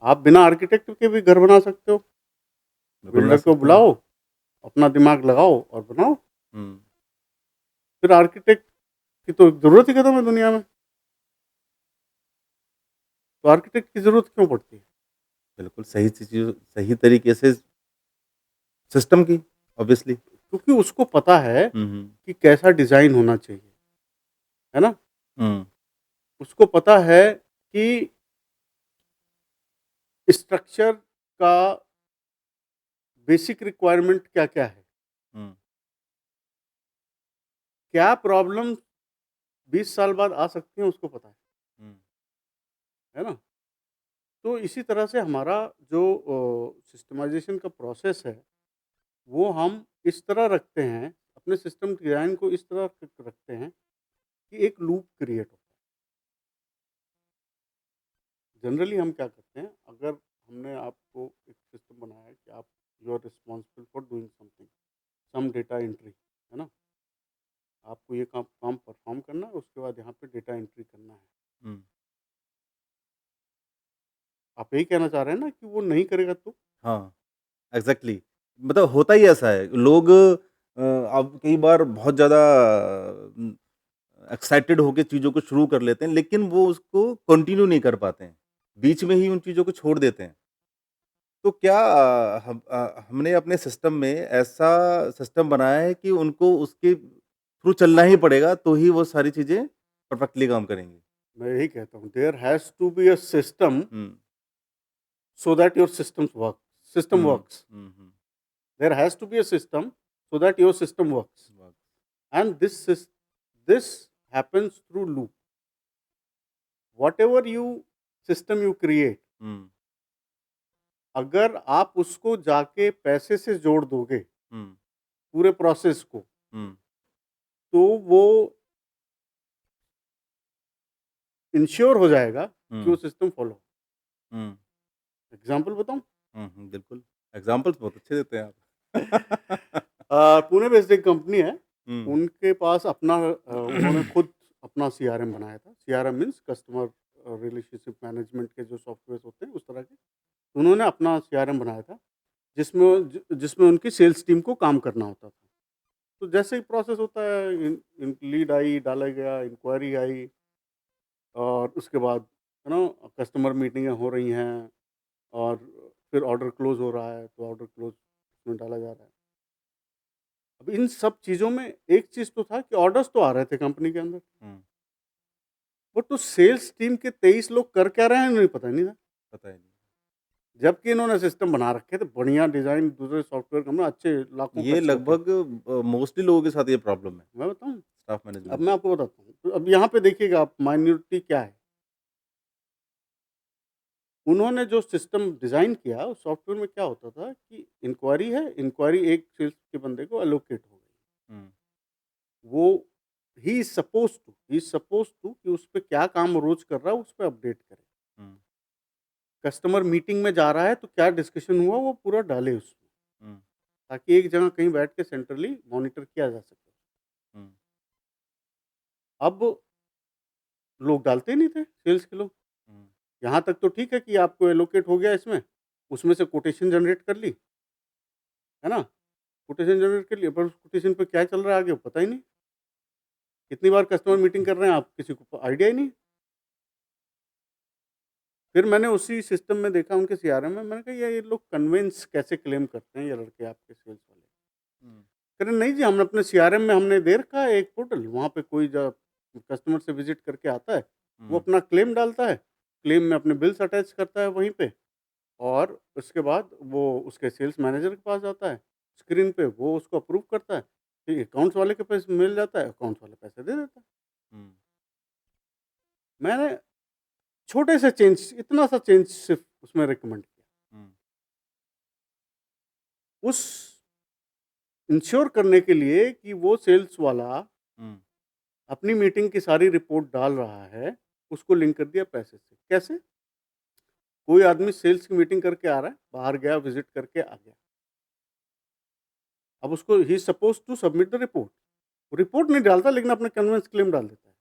आप बिना आर्किटेक्ट के भी घर बना सकते हो। बिल्कुल बना बिल्डर को सकते हैं। बुलाओ, अपना दिमाग लगाओ और बनाओ। हुँ, फिर आर्किटेक्ट की तो ज़रूरत ही खत्म है दुनिया में। तो आर्किटेक्ट की ज़रूरत क्यों पड़ती है? बिल्कुल सही तरीके से सिस्टम की ऑब्वियसली। क्योंकि उसको पता है हुँ, हुँ, कि कैसा डिज़ाइन होना चाहिए, है ना? हुँ, उसको पता है कि स्ट्रक्चर का बेसिक रिक्वायरमेंट क्या-क्या है। हुँ, क्या प्रॉब्लम 20 साल बाद आ सकती हैं उसको पता हुँ, है ना? तो इसी तरह से हमारा जो सिस्टमाइज़ेशन का प्रोसेस है, वो हम इस तरह रखते हैं, अपने सिस्टम डिज़ाइन को इस तरह रखते हैं कि एक लूप क्रिएट हो। जनरली हम क्या करते हैं, अगर हमने आपको एक सिस्टम बनाया है कि आप you are responsible for doing something, some data entry, है ना? आपको ये काम काम परफॉर्म करना है, उसके बाद यहाँ पे डेटा एंट्री करना है। हुँ, आप यही कहना चाह रहे हैं ना कि वो नहीं करेगा तो? हाँ, एग्ज़ैक्टली मतलब होता ही ऐसा है। लोग अब कई बार बहुत ज़्यादा उम, एक्साइटेड होके चीज़ों को शुरू कर लेते हैं, लेकिन वो उसको कंटिन्यू नहीं कर पाते हैं। बीच में ही उन चीज़ों को छोड़ देते हैं। तो क्या हमने अपने सिस्टम में ऐसा सिस्टम बनाया है कि उनको उसके थ्रू चलना ही पड़ेगा, तो ही वो सारी चीज़ें परफेक्टली काम करेंगी? मैं यही कहता हूँ, there has to be a system hmm, so that your system hmm, works. Hmm, hmm. There has to be a system so that your system works. वाक़ And this happens through loop. Whatever you system you create, हुँ, अगर आप उसको जाके पैसे से जोड़ दोगे हुँ, पूरे प्रोसेस को, हुँ, तो वो इंश्योर हो जाएगा कि वो हुँ, सिस्टम फॉलो। हुँ, एग्जाम्पल बताऊं? हुँ, हुँ, बिल्कुल। एग्ज़ाम्पल्स बहुत अच्छे देते हैं आप। पुणे बेस्ड एक कंपनी है, हुँ, उनके पास अपना उन्होंने खुद अपना सीआरएम बनाया था। CRM means customer relationship management के जो सॉफ्टवेयर होते हैं उस तरह के। उन्होंने अपना सीआरएम बनाया था, जिसमें उनकी सेल्स टीम को काम करना होता था। तो जैसे ही प्रोसेस होता है, लीड आई, डाला गया, इंक्वायरी आई, और उसके बाद कस्टमर मीटिंगें हो रही हैं, और फिर ऑर्डर क्लोज हो रहा है, तो ऑर्डर क्लोज में डाला जा रहा है। अब इन सब चीज़ों में एक चीज़ तो था कि ऑर्डर्स तो आ रहे थे कंपनी के अंदर, हुँ, बट उस सेल्स टीम के 23 लोग कर क्या रहे हैं उन्हें पता नहीं था। पता ही नहीं। जबकि इन्होंने सिस्टम बना रखे थे, बढ़िया डिज़ाइन, दूसरे सॉफ्टवेयर कंपनी अच्छे लाखों ये खर्च होके। लगभग मोस्टली लोगों के साथ ये प्रॉब्लम है, मैं बताऊँ? स्टाफ अब मैनेजमेंट मैं की। आपको बताता हूँ। तो अब यहाँ पे देखिएगा आप, माइन्यूरिटी क्या है। उन्होंने जो सिस्टम डिज़ाइन किया, उस सॉफ्टवेयर में क्या होता था कि इंक्वायरी है, इंक्वायरी एक सेल्स के बंदे को एलोकेट हो गई। हुँ, वो ही इज़ सपोज्ड टू कि उस पे क्या काम रोज़ कर रहा है, उस पे अपडेट करे। हुँ, कस्टमर मीटिंग में जा रहा है तो क्या डिस्कशन हुआ वो पूरा डाले उसमें, हुँ, ताकि एक जगह कहीं बैठ के सेंट्रली मॉनिटर किया जा सके। हुँ, अब लोग डालते ही नहीं थे, सेल्स के लोग। हुँ, यहाँ तक तो ठीक है कि आपको एलोकेट हो गया इसमें, उसमें से कोटेशन जनरेट कर ली, है ना? कोटेशन जनरेट कर लिया, पर उस कोटेशन पे क्या चल रहा है आगे पता ही नहीं। कितनी बार कस्टमर मीटिंग कर रहे हैं आप किसी को आइडिया ही नहीं। फिर मैंने उसी सिस्टम में देखा उनके सीआरएम में, मैंने कहा ये लोग कन्वेंस कैसे क्लेम करते हैं ये लड़के आपके सेल्स वाले। हुँ, कह रहे नहीं जी, हमने अपने सीआरएम में हमने दे रखा है एक पोर्टल, वहाँ पे कोई जब कस्टमर से विजिट करके आता है, वो हुँ, अपना क्लेम डालता है, क्लेम में अपने बिल्स अटैच करता है वहीं पे, और उसके बाद वो उसके सेल्स मैनेजर के पास जाता है, स्क्रीन पे वो उसको अप्रूव करता है, फिर अकाउंट्स वाले के पास मिल जाता है, अकाउंट्स वाले पैसे दे देता है। हुँ, मैंने छोटे से चेंज, इतना सा चेंज सिर्फ उसमें रिकमेंड किया। हुँ, उस इंश्योर करने के लिए कि वो सेल्स वाला हुँ, अपनी मीटिंग की सारी रिपोर्ट डाल रहा है, उसको लिंक कर दिया पैसे से। कैसे? कोई आदमी सेल्स की मीटिंग करके आ रहा है, बाहर गया, विज़िट करके आ गया। अब उसको ही is supposed to submit the report. वो रिपोर्ट नहीं डालता लेकिन अपना कन्वेंस क्लेम डाल देता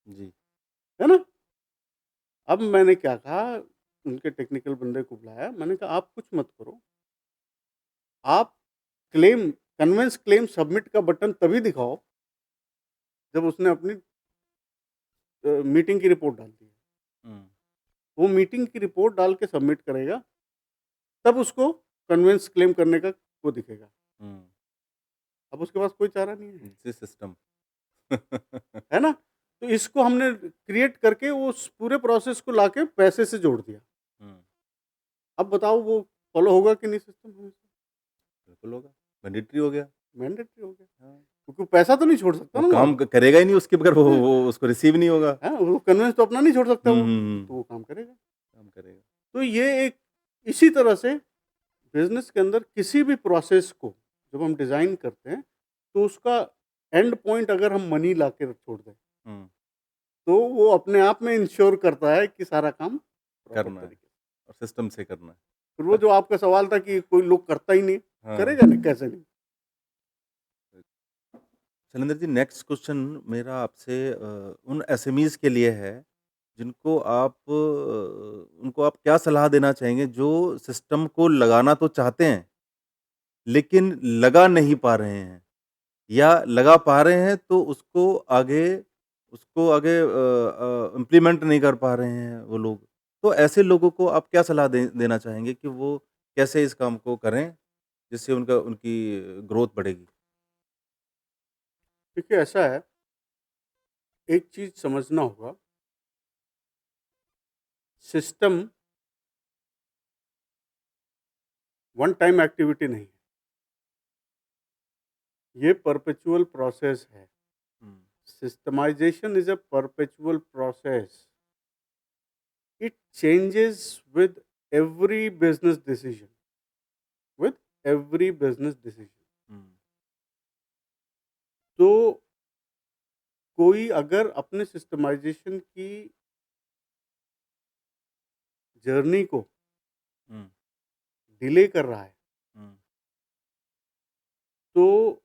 जी, है ना? अब मैंने क्या कहा, उनके टेक्निकल बंदे को बुलाया, मैंने कहा आप कुछ मत करो, आप क्लेम कन्वेंस क्लेम सबमिट का बटन तभी दिखाओ, जब उसने अपनी मीटिंग की रिपोर्ट डाल दी है। हुँ, वो मीटिंग की रिपोर्ट डाल के सबमिट करेगा, तब उसको कन्वेंस क्लेम करने का वो दिखेगा। हुँ, अब उसके पास कोई चारा नहीं है, जी सिस्टम। है ना? तो इसको हमने क्रिएट करके उस पूरे प्रोसेस को लाके पैसे से जोड़ दिया। हुँ, अब बताओ वो फॉलो होगा कि नहीं सिस्टम हमेशा? बिल्कुल होगा, मैंडेटरी हो गया। मैंडेटरी हो गया, हाँ, क्योंकि पैसा तो नहीं छोड़ सकता वो ना वो काम आपका। करेगा ही नहीं उसके बगैर हैं? वो उसको रिसीव नहीं होगा। हैं? वो कन्वेंस तो अपना नहीं छोड़ सकता हुँ, वो, हुँ, तो हुँ, वो काम करेगा। काम करेगा। तो ये एक इसी तरह से बिज़नेस के अंदर किसी भी प्रोसेस को जब हम डिज़ाइन करते हैं, तो उसका एंड पॉइंट अगर हम मनी लाके छोड़ दें, हुँ, तो वो अपने आप में इंश्योर करता है कि सारा काम प्रॉपर करना है तरीके से। और सिस्टम से करना है। फिर वो जो आपका सवाल था कि कोई लोग करता ही नहीं, हाँ। करेगा नहीं, कैसे नहीं? शैलेंद्र जी नेक्स्ट क्वेश्चन मेरा आपसे उन एसएमईज़ के लिए है, जिनको उनको आप क्या सलाह देना चाहेंगे जो सिस्टम को लगाना तो चाहते हैं, लेकिन लगा नहीं पा रहे हैं या लगा पा रहे हैं तो उसको आगे इम्प्लीमेंट नहीं कर पा रहे हैं वो लोग। तो ऐसे लोगों को आप क्या सलाह देना चाहेंगे कि वो कैसे इस काम को करें, जिससे उनकी ग्रोथ बढ़ेगी? देखिए ऐसा है, एक चीज़ समझना होगा, सिस्टम वन टाइम एक्टिविटी नहीं है, ये परपेचुअल प्रोसेस है। Hmm, systemization is a perpetual process. It changes with every business decision, with every business decision. हुँ, तो कोई अगर अपने सिस्टमाइजेशन की जर्नी को हुँ, डिले कर रहा है, हुँ, तो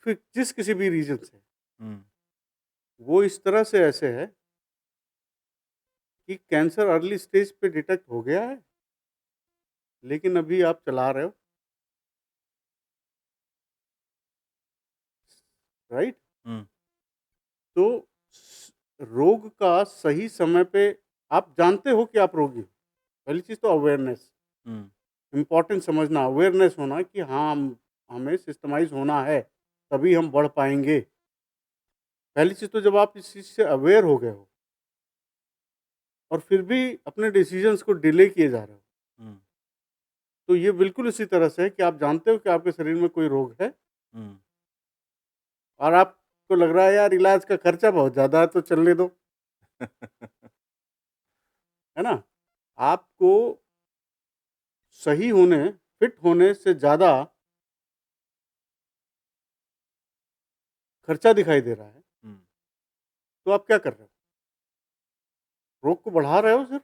फिर जिस किसी भी रीजन से हुँ, वो इस तरह से ऐसे है कि कैंसर अर्ली स्टेज पे डिटेक्ट हो गया है, लेकिन अभी आप चला रहे हो, राइट? हुँ, तो रोग का सही समय पे आप जानते हो कि आप रोगी हो। पहली चीज़ तो अवेयरनेस, हुँ, इम्पोर्टेंट समझना, अवेयरनेस होना कि हाँ, हमें सिस्टमाइज़ होना है, तभी हम बढ़ पाएँगे। पहली चीज़ तो जब आप इस चीज़ से अवेयर हो गए हो और फिर भी अपने डिसीज़न्स को डिले किए जा रहे हो, हुँ, तो ये बिल्कुल इसी तरह से है कि आप जानते हो कि आपके शरीर में कोई रोग है हुँ, और आपको लग रहा है यार इलाज का खर्चा बहुत ज़्यादा है तो चलने दो, है ना? आपको सही होने, फिट होने से ज़्यादा खर्चा दिखाई दे रहा है, हुँ, तो आप क्या कर रहे हो? रोग को बढ़ा रहे हो सिर्फ़।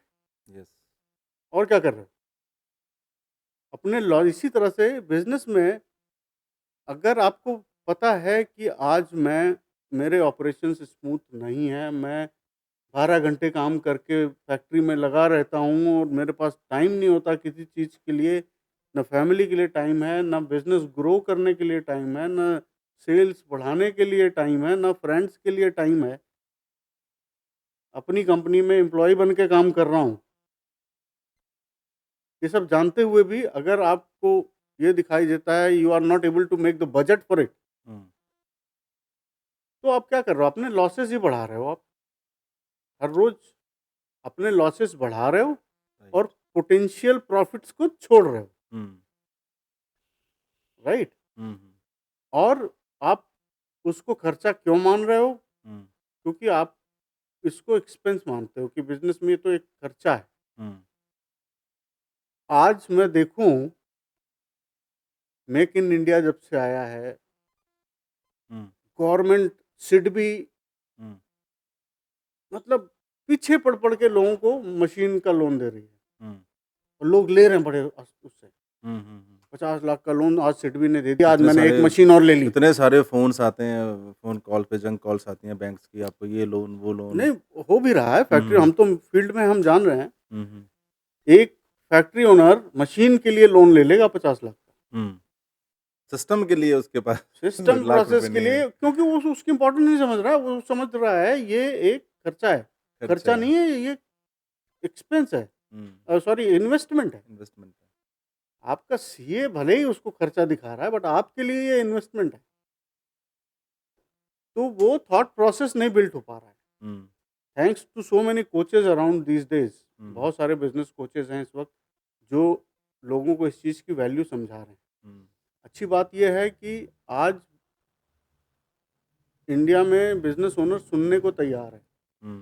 यस, और क्या कर रहे हो? अपने लॉ इसी तरह से बिज़नेस में अगर आपको पता है कि आज मेरे ऑपरेशंस स्मूथ नहीं है, मैं 12 घंटे काम करके फैक्ट्री में लगा रहता हूँ और मेरे पास टाइम नहीं होता किसी चीज़ के लिए, ना फैमिली के लिए टाइम है, ना बिज़नेस ग्रो करने के लिए टाइम है, ना सेल्स बढ़ाने के लिए टाइम है, ना फ्रेंड्स के लिए टाइम है। अपनी कंपनी में एम्प्लॉयी बन के काम कर रहा हूँ। ये सब जानते हुए भी अगर आपको ये दिखाई देता है you are not able to make the budget for it, hmm, तो आप क्या कर रहे हो? अपने लॉसेस ही बढ़ा रहे हो आप। हर रोज़ अपने लॉसेस बढ़ा रहे हो राइट। और पोटेंशियल प्रॉफिट्स को छोड़ रहे हो, हुँ, राइट? हुँ, हुँ, और आप उसको खर्चा क्यों मान रहे हो? हुँ, क्योंकि आप इसको एक्सपेंस मानते हो कि बिज़नेस में तो एक खर्चा है। हुँ, आज मैं देखूँ मेक इन इंडिया जब से आया है, हुँ, गवर्नमेंट सिड भी हुँ, मतलब पीछे पड़ के लोगों को मशीन का लोन दे रही है हुँ, और लोग ले रहे हैं बड़े उससे। हुँ, हुँ, हुँ। 50 लाख का लोन आज सिड भी ने दे दिया, आज इतने मैंने एक सारे मशीन और ले ली। इतने सारे फ़ोन्स आते हैं, फ़ोन कॉल पे जंक कॉल्स आती हैं बैंक्स की, आपको ये लोन, वो लोन। नहीं, हो भी रहा है हुँ, फैक्ट्री, हुँ, हम तो फील्ड में हम जान रहे हैं। हुँ, हुँ, एक फैक्ट्री ओनर मशीन के लिए लोन ले लेगा 50 लाख का। हुँ। सिस्टम के लिए उसके पास सिस्टम लाख प्रोसेस रुपए के नहीं है, लिए क्योंकि वो उसकी इम्पोर्टेंस नहीं समझ रहा है, वो समझ रहा है ये एक खर्चा है। खर्चा खर्चा है। नहीं है, ये एक्सपेंस है, हुँ, सॉरी इन्वेस्टमेंट है। इन्वेस्टमेंट है। आपका सीए भले ही उसको खर्चा दिखा रहा है बट आपके लिए ये इन्वेस्टमेंट है। तो वो थॉट प्रोसेस नहीं बिल्ट हो पा रहा है। Hmm, thanks to so many coaches around these days, hmm, बहुत सारे बिज़नेस कोचेज़ हैं इस वक़्त, जो लोगों को इस चीज़ की वैल्यू समझा रहे हैं। हुँ, अच्छी बात ये है कि आज इंडिया में बिज़नेस ओनर सुनने को तैयार है। हुँ,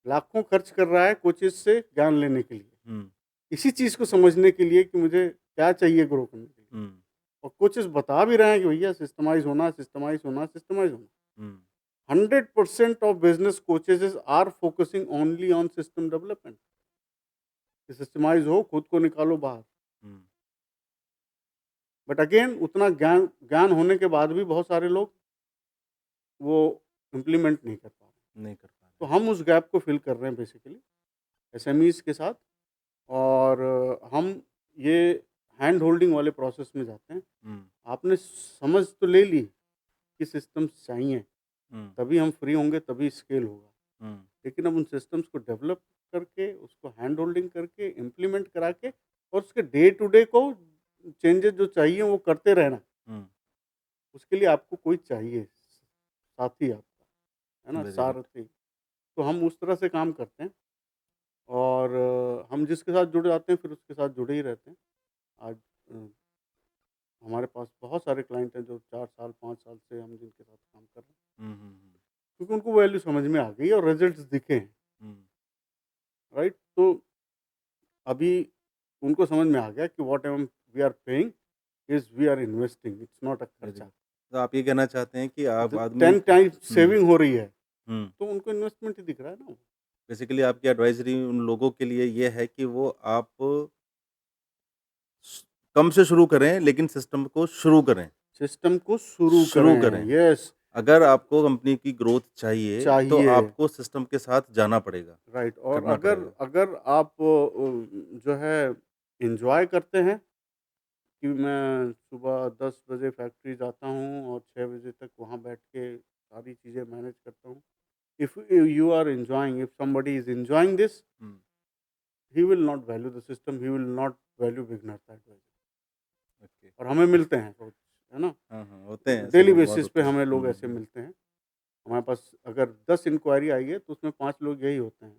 लाखों खर्च कर रहा है कोचेज़ से ज्ञान लेने के लिए। हुँ, इसी चीज़ को समझने के लिए कि मुझे क्या चाहिए ग्रो करने के लिए। हुँ, और कोचेज़ बता भी रहे हैं कि भैया सिस्टमाइज़ होना, सिस्टमाइज़ होना, सिस्टमाइज़ होना। हुँ, 100% of business coaches are focusing only on system development. कि सिस्टमाइज़ हो, खुद को निकालो बाहर। हुँ, बट अगेन उतना ज्ञान ज्ञान होने के बाद भी बहुत सारे लोग वो इम्प्लीमेंट नहीं कर पा रहे। नहीं कर पा तो रहे। हम उस गैप को फिल कर रहे हैं बेसिकली एसएमईज़ के साथ। और हम ये हैंड होल्डिंग वाले प्रोसेस में जाते हैं। हुँ, आपने समझ तो ले ली कि सिस्टम्स चाहिए, हुँ, तभी हम फ्री होंगे, तभी स्केल होगा। हुँ, लेकिन अब उन सिस्टम्स को डेवलप करके, उसको हैंड होल्डिंग करके, इम्प्लीमेंट करा के और उसके डे टू डे को चेंजेज़ जो चाहिए वो करते रहना, हुँ, उसके लिए आपको कोई चाहिए, साथी आपका, है ना? Very good. सारथी। तो हम उस तरह से काम करते हैं और हम जिसके साथ जुड़ जाते हैं फिर उसके साथ जुड़े ही रहते हैं। आज अ, हमारे पास बहुत सारे क्लाइंट हैं जो 4 साल, 5 साल से हम जिनके साथ काम कर रहे हैं, हुँ, हुँ, हुँ, क्योंकि उनको वैल्यू समझ में आ गई और रिजल्ट्स दिखे हैं, हुँ, राइट? तो अभी उनको समझ में आ गया कि whatever we are paying is we are investing, it's not a very खर्चा। गुड। तो आप ये कहना चाहते हैं कि आप द आदमी 10 टाइम्स हुँ, सेविंग हो रही है, हुँ, तो उनको इन्वेस्टमेंट ही दिख रहा है ना। बेसिकली आपकी एडवाइज़री उन लोगों के लिए ये है कि वो आप स कम से शुरू करें, लेकिन सिस्टम को शुरू करें, सिस्टम को शुरू शुरू करें, करें। यस। अगर आपको कंपनी की ग्रोथ चाहिए, तो चाहिए, आपको सिस्टम के साथ जाना पड़ेगा, राइट। और करना अगर पड़ेगा। अगर आप जो है एन्जॉय करते हैं कि मैं सुबह 10 बजे फैक्ट्री जाता हूँ और 6 बजे तक वहाँ बैठ के सारी चीज़ें मैनेज करता हूँ। If you are enjoying, if somebody is enjoying this, hmm, he will not value the system, he will not value beginners advice. Okay. और हमें मिलते हैं रोज़, है ना? हाँ, हाँ, होते हैं ऐसे डेली लोग बहुत बेसिस पे होते हैं। हमें लोग हुँ, ऐसे हुँ, मिलते हैं। हमारे पास अगर 10 इंक्वायरी आई है तो उसमें 5 लोग यही होते हैं,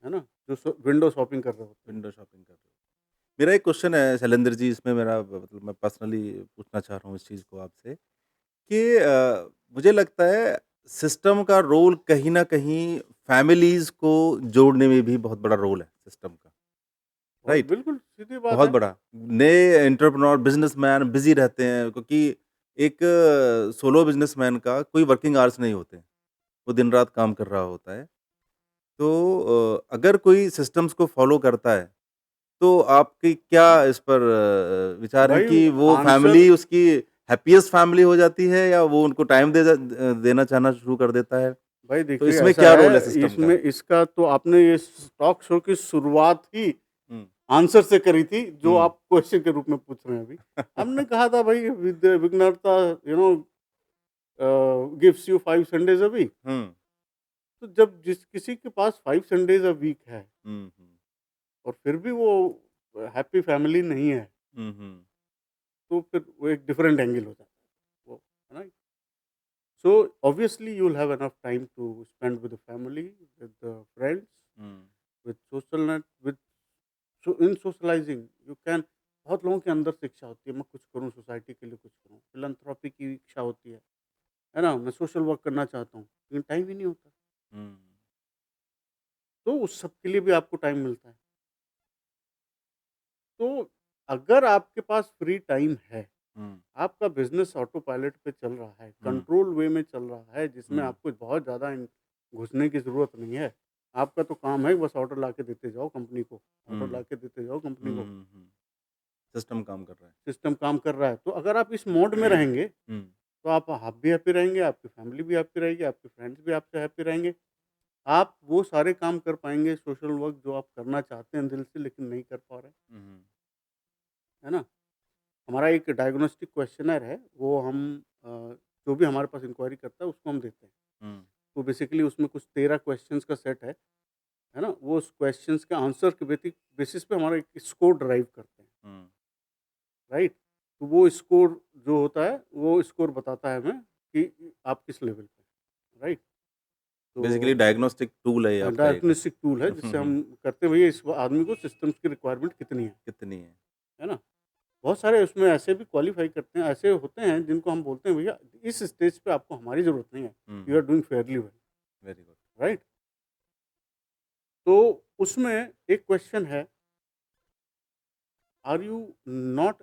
है ना? जो विंडो शॉपिंग कर रहे होते हैं। विंडो शॉपिंग कर रहे हो। मेरा एक क्वेश्चन है शैलेंद्र जी, इसमें मेरा मतलब मैं पर्सनली पूछना चाह रहा हूँ इस चीज़ को आपसे कि मुझे लगता है सिस्टम का रोल कहीं न कहीं फैमिलीज़ को जोड़ने में भी बहुत बड़ा रोल है सिस्टम का, और राइट? बिल्कुल सीधी बात बहुत है। बड़ा। नए एंटरप्रेन्योर बिज़नेसमैन बिज़ी रहते हैं क्योंकि एक सोलो बिज़नेसमैन का कोई वर्किंग आवर्स नहीं होते। वो दिन-रात काम कर रहा होता है। तो अगर कोई सिस्टम्स को फ़ॉलो करता है तो आपकी क्या इस पर विचार हैं भाई कि वो आंसर फैमिली उसकी हैप्पीएस्ट फैमिली हो जाती है या वो उनको टाइम देना चाहना शुरू कर देता है? भाई तो देखिए इसमें ऐसा क्या रोल है है, सिस्टम का? इसमें इसका तो आपने ये टॉक शो की शुरुआत ही हुँ, आंसर से करी थी, जो हुँ। आप क्वेश्चन के रूप में पूछ रहे हैं अभी। हमने कहा था भाई Vighnaharta you know gives you 5 Sundays a week. Hmm, तो जब जिस किसी के पास 5 संडेज़ अ वीक है हुँ, हुँ, और फिर भी वो हैप्पी फैमिली नहीं है, हुँ, हुँ, तो फिर वो एक डिफरेंट एंगल हो जाता है। वो है ना? So obviously you will have enough time to spend with the family, with the friends, hmm, with social net, with so in socialising you can. बहुत लोगों के अंदर से इच्छा होती है मैं कुछ करूँ, सोसाइटी के लिए कुछ करूँ, फिलैंथ्रोपी की इच्छा होती है ना? मैं सोशल वर्क करना चाहता हूँ, लेकिन टाइम ही नहीं होता। हुँ, तो उस सब के लिए भी आपको टाइम मिलता है। तो अगर आपके पास फ्री टाइम है, हुँ, आपका बिज़नेस ऑटो पायलट पे चल रहा है, हुँ, कंट्रोल वे में चल रहा है, जिसमें हुँ, आपको बहुत ज़्यादा इन घुसने की ज़रूरत नहीं है। आपका तो काम है बस ऑर्डर लाके देते जाओ कंपनी को, ऑर्डर हुँ, लाके देते जाओ कंपनी हुँ, को, हुँ, हुँ। सिस्टम काम कर रहा है। सिस्टम काम कर रहा है। तो अगर आप इस मोड में रहेंगे, हुँ, तो आप भी हैप्पी रहेंगे, आपकी फैमिली भी हैप्पी रहेगी, आपके फ्रेंड्स भी आपसे हैप्पी रहेंगे। आप वो सारे काम कर पाएँगे सोशल वर्क जो आप करना चाहते हैं दिल से लेकिन नहीं कर पा रहे हैं, हुँ, है ना? हमारा एक डायग्नोस्टिक क्वेश्चनर है, वो हम अ, जो भी हमारे पास इंक्वायरी करता है उसको हम देते हैं। हुँ, तो बेसिकली उसमें कुछ 13 क्वेश्चंस का सेट है ना? वो उस क्वेश्चंस के आंसर के बेसिस पे हमारा एक स्कोर ड्राइव करते हैं, हुँ। राइट? तो वो स्कोर जो होता है, वो स्कोर बताता है हमें कि आप किस लेवल पे हैं, राइट? बेसिकली तो डायग्नोस्टिक टूल है ये आपका एक। डायग्नोस्टिक टूल है हुँ, जिससे हम हुँ, करते हैं भैया इस आदमी को सिस्टम्स की रिक्वायरमेंट कितनी कितनी है? है ना? बहुत सारे उसमें ऐसे भी क्वालीफाई करते हैं, ऐसे होते हैं जिनको हम बोलते हैं भैया इस स्टेज पे आपको हमारी ज़रूरत नहीं है, hmm, you are hmm, doing fairly well, very good. Right? तो उसमें एक क्वेश्चन है, are you not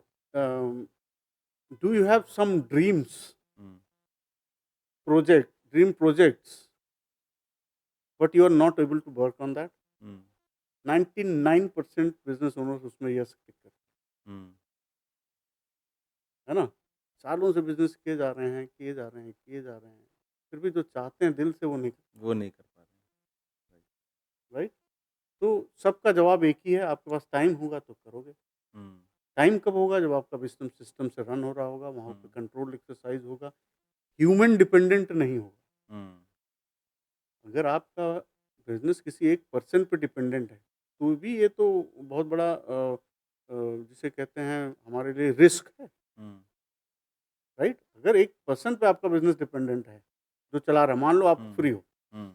do you have some dreams, hmm, dream projects, but you are not able to work on that? Hmm, 99% business owners उसमें yes tick करते हुँ, हैं, है ना? सालों से बिज़नेस किए जा रहे हैं, किए जा रहे हैं, किए जा रहे हैं, फिर भी जो चाहते हैं दिल से वो नहीं करते, वो नहीं कर पा रहे हैं। राइट। राइट? तो सबका जवाब एक ही है, आपके पास टाइम होगा तो करोगे। हुँ, टाइम कब होगा? जब आपका बिज़नेस सिस्टम से रन हो रहा होगा, वहाँ पे हुँ, कंट्रोल एक्सरसाइज़ होगा, ह्यूमन डिपेंडेंट नहीं होगा। हुँ, अगर आपका बिज़नेस किसी एक पर्सन पे डिपेंडेंट है, तो भी ये तो बहुत बड़ा जिसे कहते हैं हमारे लिए रिस्क है, हुँ, राइट? अगर एक पर्सन पे आपका बिज़नेस डिपेंडेंट है, जो चला रहा है, मान लो आप हुँ, फ्री हो, हुँ,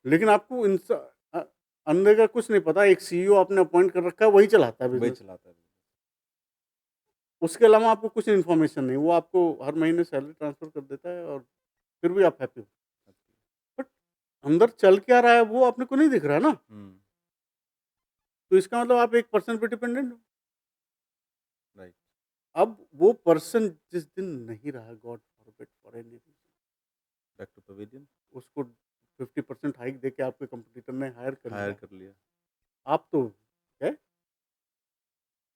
लेकिन आपको अंदर का कुछ नहीं पता, एक सीईओ आपने अपॉइंट कर रखा है, वही चलाता है वही बिज़नेस। चलाता है। उसके अलावा आपको कुछ इन्फॉर्मेशन नहीं, वो आपको हर महीने सैलरी ट्रांसफ़र कर देता है और फिर भी आप हैप्पी हो। बट अंदर चल क्या रहा है वो अपने को नहीं दिख रहा ना, हुँ, तो इसका मतलब आप एक पर्सन पे डिपेंडेंट हो। राइट। अब वो पर्सन जिस दिन नहीं रहा, god forbid for any reason, back to pavilion, उसको 50% हाइक देके आपके कंपटीटर ने हायर कर हायर लिया। कर लिया। आप तो है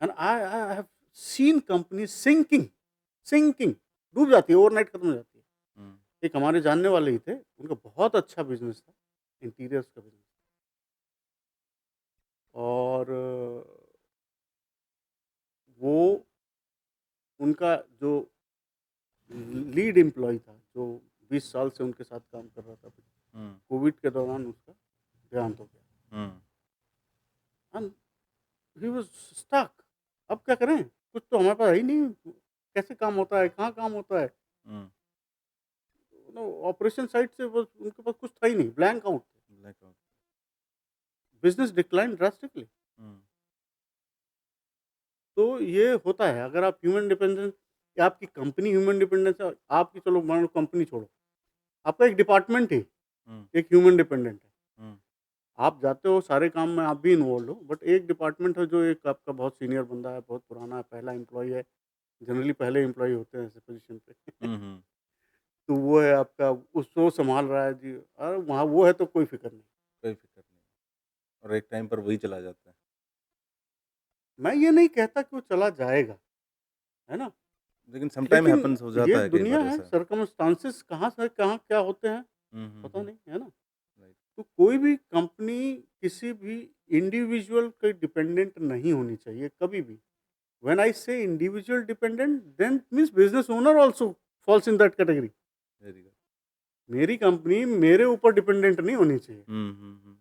and I have seen company sinking डूब जाती है, ओवरनाइट खत्म हो जाती है। हुँ, एक हमारे जानने वाले ही थे, उनका बहुत अच्छा बिज़नेस था, इंटीरियर्स का बिज़नेस और वो उनका जो लीड एम्प्लॉयी था, जो 20 साल से उनके साथ काम कर रहा था, हुँ, कोविड के दौरान उसका देहांत हो गया हुँ, एंड ही वाज़ स्टक। अब क्या करें? कुछ तो हमारे पास है ही नहीं, कैसे काम होता है, कहाँ काम होता है? हुँ, नो ऑपरेशन साइड से बस उनके पास कुछ था ही नहीं, ब्लैंक आउट थे। Blackout. Business decline drastically. Hmm, तो ये होता है, अगर आप ह्यूमन डिपेंडेंस या आपकी कंपनी ह्यूमन डिपेंडेंस है, आपकी चलो मान लो कंपनी छोड़ो, आपका एक डिपार्टमेंट ही हुँ, एक ह्यूमन डिपेंडेंट है। हुँ, आप जाते हो सारे काम में आप भी इन्वॉल्व हो, बट एक डिपार्टमेंट है जो एक आपका बहुत सीनियर बंदा है, बहुत पुराना है, पहला एम्प्लॉयी है, जनरली पहले एम्प्लॉयी होते हैं ऐसे पोज़ीशन पे। हुँ, हुँ, तो वो है आपका, उसको सँभाल रहा है जी, वहाँ वो है तो कोई फ़िक्र नहीं। कोई फ़िक्र नहीं और एक टाइम पर वही चला जाता है। मैं ये नहीं कहता कि वो चला जाएगा, है ना? लेकिन सम टाइम लेकिन हैपेंस हो ये जाता है कई दुनिया बार है, ऐसा। सर्कमस्टांसेस कहाँ से कहाँ क्या होते हैं, पता हुँ। नहीं, है ना? राइट। तो कोई भी कंपनी किसी भी इंडिविजुअल पे डिपेंडेंट नहीं होनी चाहिए कभी भी। When I say individual dependent then means business owner also falls in that category. Very good. मेरी कंपनी मेरे ऊपर डिपेंडेंट नहीं होनी चाहिए, हुँ।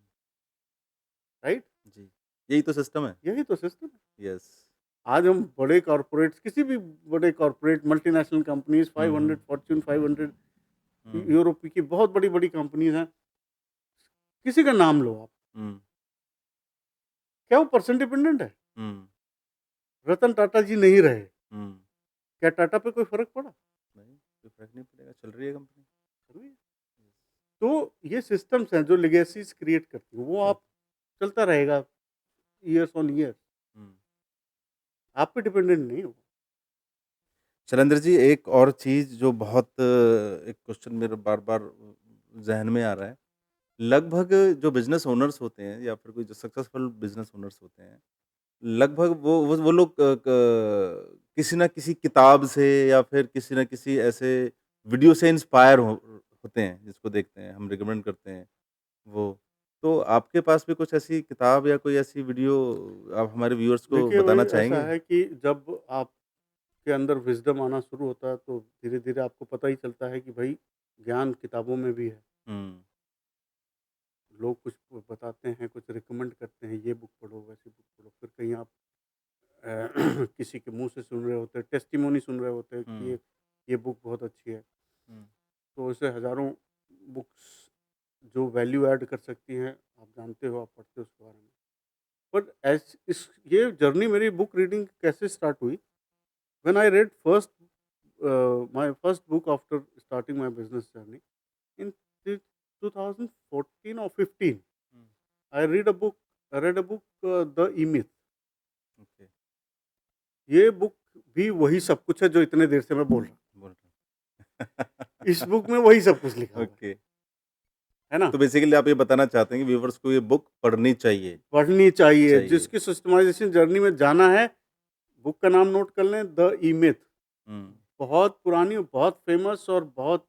राइट? जी। यही तो सिस्टम है। यही तो सिस्टम है। यस। आज हम बड़े कॉर्पोरेट्स किसी भी बड़े कॉर्पोरेट मल्टीनेशनल कंपनीज़ हुँ। 500 फॉर्च्यून 500 हुँ। यूरोप की बहुत बड़ी-बड़ी कंपनीज़ हैं। किसी का नाम लो आप, हुँ। क्या वो पर्सन डिपेंडेंट है? हुँ। रतन टाटा जी नहीं रहे, हुँ। क्या टाटा पे कोई फ़र्क पड़ा? नहीं, कोई फ़र्क नहीं पड़ेगा, चल रही है कंपनी। कभी। तो ये सिस्टम्स हैं जो लेगेसीज़ क्रिएट करती हैं, वो करेक्ट। आप चलता रहेगा ईयर्स ऑन ईयर, हुँ। आप पे डिपेंडेंट नहीं हो। शैलेंद्र जी, एक और चीज़ जो बहुत एक क्वेश्चन मेरा बार-बार ज़हन में आ रहा है। लगभग जो बिज़नेस ओनर्स होते हैं या फिर कोई जो सक्सेसफुल बिज़नेस ओनर्स होते हैं, लगभग वो लोग किसी न किसी किताब से या फिर किसी न किसी ऐसे वीडियो से इंस्पायर होते हैं, जिसको देखते हैं, हम रिकमेंड करते हैं वो। तो आपके पास भी कुछ ऐसी किताब या कोई ऐसी वीडियो आप हमारे व्यूअर्स को देखिए वही बताना ऐसा चाहेंगे? है कि जब आपके अंदर विज़डम आना शुरू होता है तो धीरे-धीरे आपको पता ही चलता है कि भई ज्ञान किताबों में भी है। हुँ। लोग कुछ बताते हैं, कुछ रिकमेंड करते हैं, ये बुक पढ़ो, वैसी बुक पढ़ो, फिर कहीं आप अ, किसी के मुँह से सुन रहे होते हैं, टेस्टिमोनी सुन रहे होते हैं कि हुँ। ये बुक बहुत अच्छी है। हुँ। तो ऐसे हज़ारों बुक्स जो वैल्यू ऐड कर सकती हैं, आप जानते हो, आप पढ़ते हो उसके बारे में। बट ऐस इस ये जर्नी मेरी बुक रीडिंग कैसे स्टार्ट हुई? When I read first my first book after starting my business journey in to 2014 और 15 hmm. I read a book the E Myth. Okay, ये बुक भी वही सब कुछ है जो इतने देर से मैं बोल रहा हूँ। बोल रहे इस बुक में वही सब कुछ लिखा हुआ ओके। है ना? तो बेसिकली आप ये बताना चाहते हैं कि व्यूअर्स को ये बुक पढ़नी चाहिए। पढ़नी चाहिए, चाहिए। जिसकी सिस्टमाइज़ेशन जर्नी में जाना है, बुक का नाम नोट कर लें द ई-मिथ। हुँ। बहुत पुरानी, बहुत फ़ेमस और बहुत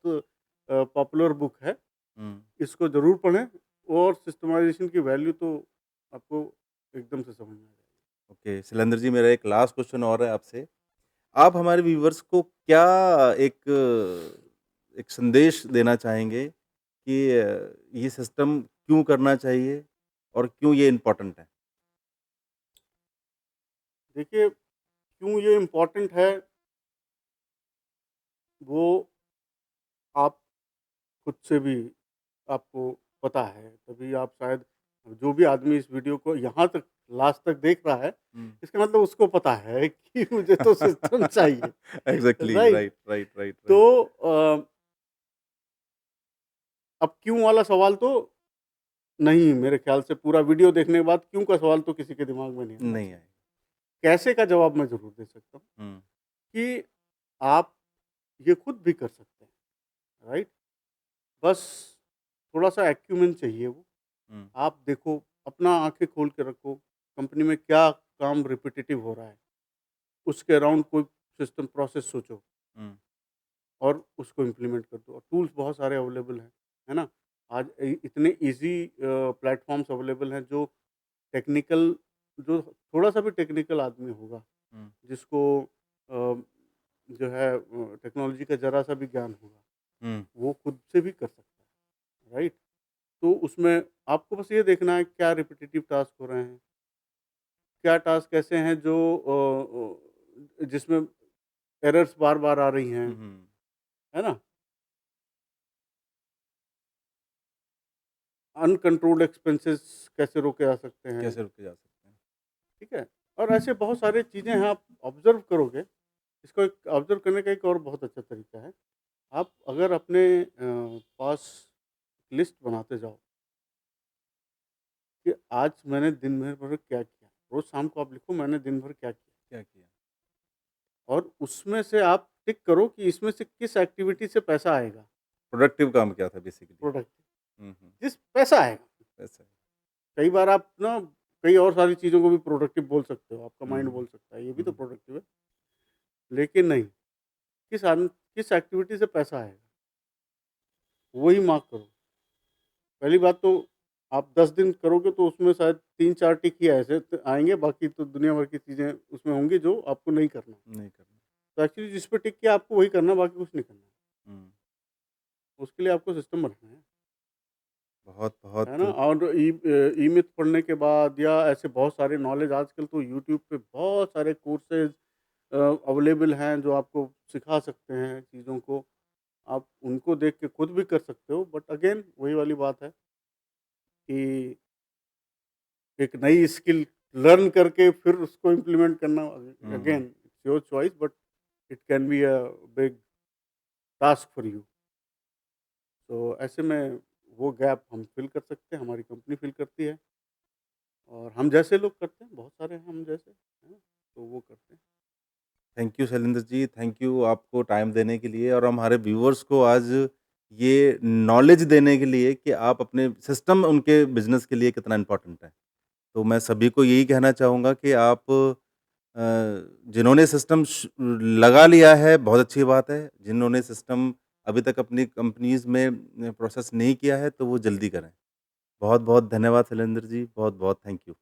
पॉपुलर बुक है। हुँ। इसको ज़रूर पढ़ें और सिस्टमाइज़ेशन की वैल्यू तो आपको एकदम से समझ में आ जाएगी। ओके, शैलेंद्र जी, मेरा एक लास्ट क्वेश्चन और है आपसे। आप हमारे व्यूअर्स को क्या एक संदेश देना चाहेंगे कि ये सिस्टम क्यों करना चाहिए और क्यों ये इम्पोर्टेंट है? देखिए, क्यों ये इम्पोर्टेंट है, वो आप खुद से भी आपको पता है, तभी आप शायद जो भी आदमी इस वीडियो को यहाँ तक लास्ट तक देख रहा है, हुँ। इसका मतलब उसको पता है कि मुझे तो सिस्टम चाहिए, exactly, right? Right, right, right, तो राइट। अब क्यों वाला सवाल तो नहीं, मेरे ख्याल से पूरा वीडियो देखने के बाद क्यों का सवाल तो किसी के दिमाग में नहीं आना नहीं चाहिए। आए। कैसे का जवाब मैं ज़रूर दे सकता हूँ हुँ। कि आप ये खुद भी कर सकते हैं, राइट? बस थोड़ा-सा एक्यूमेन चाहिए वो। हुँ। आप देखो, अपना आँखें खोल के रखो, कंपनी में क्या काम रिपिटिटिव हो रहा है, उसके अराउंड कोई सिस्टम प्रोसेस सोचो हुँ। और उसको इम्प्लीमेंट कर दो। और टूल्स बहुत सारे अवेलेबल हैं, है ना? आज इतने ईज़ी प्लेटफ़ॉर्म्स अवेलेबल हैं जो टेक्निकल जो थोड़ा-सा भी टेक्निकल आदमी होगा, हुँ। जिसको जो है टेक्नोलॉजी का ज़रा-सा भी ज्ञान होगा, हुँ। वो खुद से भी कर सकता है, राइट? तो उसमें आपको बस ये देखना है क्या रिपिटिटिव टास्क हो रहे हैं, क्या टास्क ऐसे हैं जो जिसमें एरर्स बार-बार आ रही हैं, हुँ। हुँ। है ना? अनकंट्रोल्ड एक्सपेंसेस कैसे रोके जा सकते हैं, कैसे रुके जा सकते हैं? ठीक है? और ऐसे बहुत सारी चीज़ें हैं, आप ऑब्ज़र्व करोगे, इसको एक ऑब्ज़र्व करने का एक और बहुत अच्छा तरीका है। आप अगर अपने पास लिस्ट बनाते जाओ कि आज मैंने दिन भर क्या किया, रोज़ शाम को आप लिखो मैंने दिन भर क्या किया क्या किया? और उसमें से आप टिक करो कि इसमें से किस एक्टिविटी से पैसा आएगा, प्रोडक्टिव काम क्या था बेसिकली? प्रोडक्ट हुँ। हुँ। जिस पैसा आएगा। ऐसा है। कई बार आप ना कई और सारी चीज़ों को भी प्रोडक्टिव बोल सकते हो, आपका माइंड बोल हुँ, सकता है, ये भी तो हुँ, प्रोडक्टिव है। लेकिन नहीं, किस एक्टिविटी से पैसा आएगा, वही मार्क करो। पहली बात तो आप 10 दिन करोगे तो उसमें शायद 3-4 टिक ही ऐसे त आएँगे, बाकी तो दुनिया भर की चीज़ें उसमें होंगी जो आपको नहीं करना। नहीं करना। तो एक्चुअली जिस पे टिक किया आपको वही करना है, बाकी कुछ नहीं करना। हुँ, उसके लिए आपको सिस्टम बनाना बहुत, है ना? बहुत और ई-मिथ पढ़ने के बाद या ऐसे बहुत सारे नॉलेज आजकल तो यूट्यूब पे बहुत सारे कोर्सेज़ अवेलेबल हैं जो आपको सिखा सकते हैं चीज़ों को। आप उनको देख के खुद भी कर सकते हो, बट अगेन वही वाली बात है कि एक नई स्किल लर्न करके फिर उसको इम्प्लीमेंट करना, hmm, again it's your choice, but it can be a big task for you. तो ऐसे में वो गैप हम फिल कर सकते हैं, हमारी कंपनी फिल करती है और हम जैसे लोग करते हैं, बहुत सारे हैं हम जैसे, है ना? तो वो करते हैं। Thank you Shailendra ji, thank you आपको टाइम देने के लिए और हमारे व्यूअर्स को आज ये नॉलेज देने के लिए कि आप अपने सिस्टम उनके बिज़नेस के लिए कितना इम्पोर्टेंट है। तो मैं सभी को यही कहना चाहूँगा कि आप जिन्होंने सिस्टम लगा लिया है बहुत अच्छी बात है, जिन्होंने सिस्टम अभी तक अपनी कंपनीज़ में प्रोसेस नहीं किया है तो वो जल्दी करें। बहुत-बहुत धन्यवाद शैलेंद्र जी, बहुत-बहुत थैंक यू।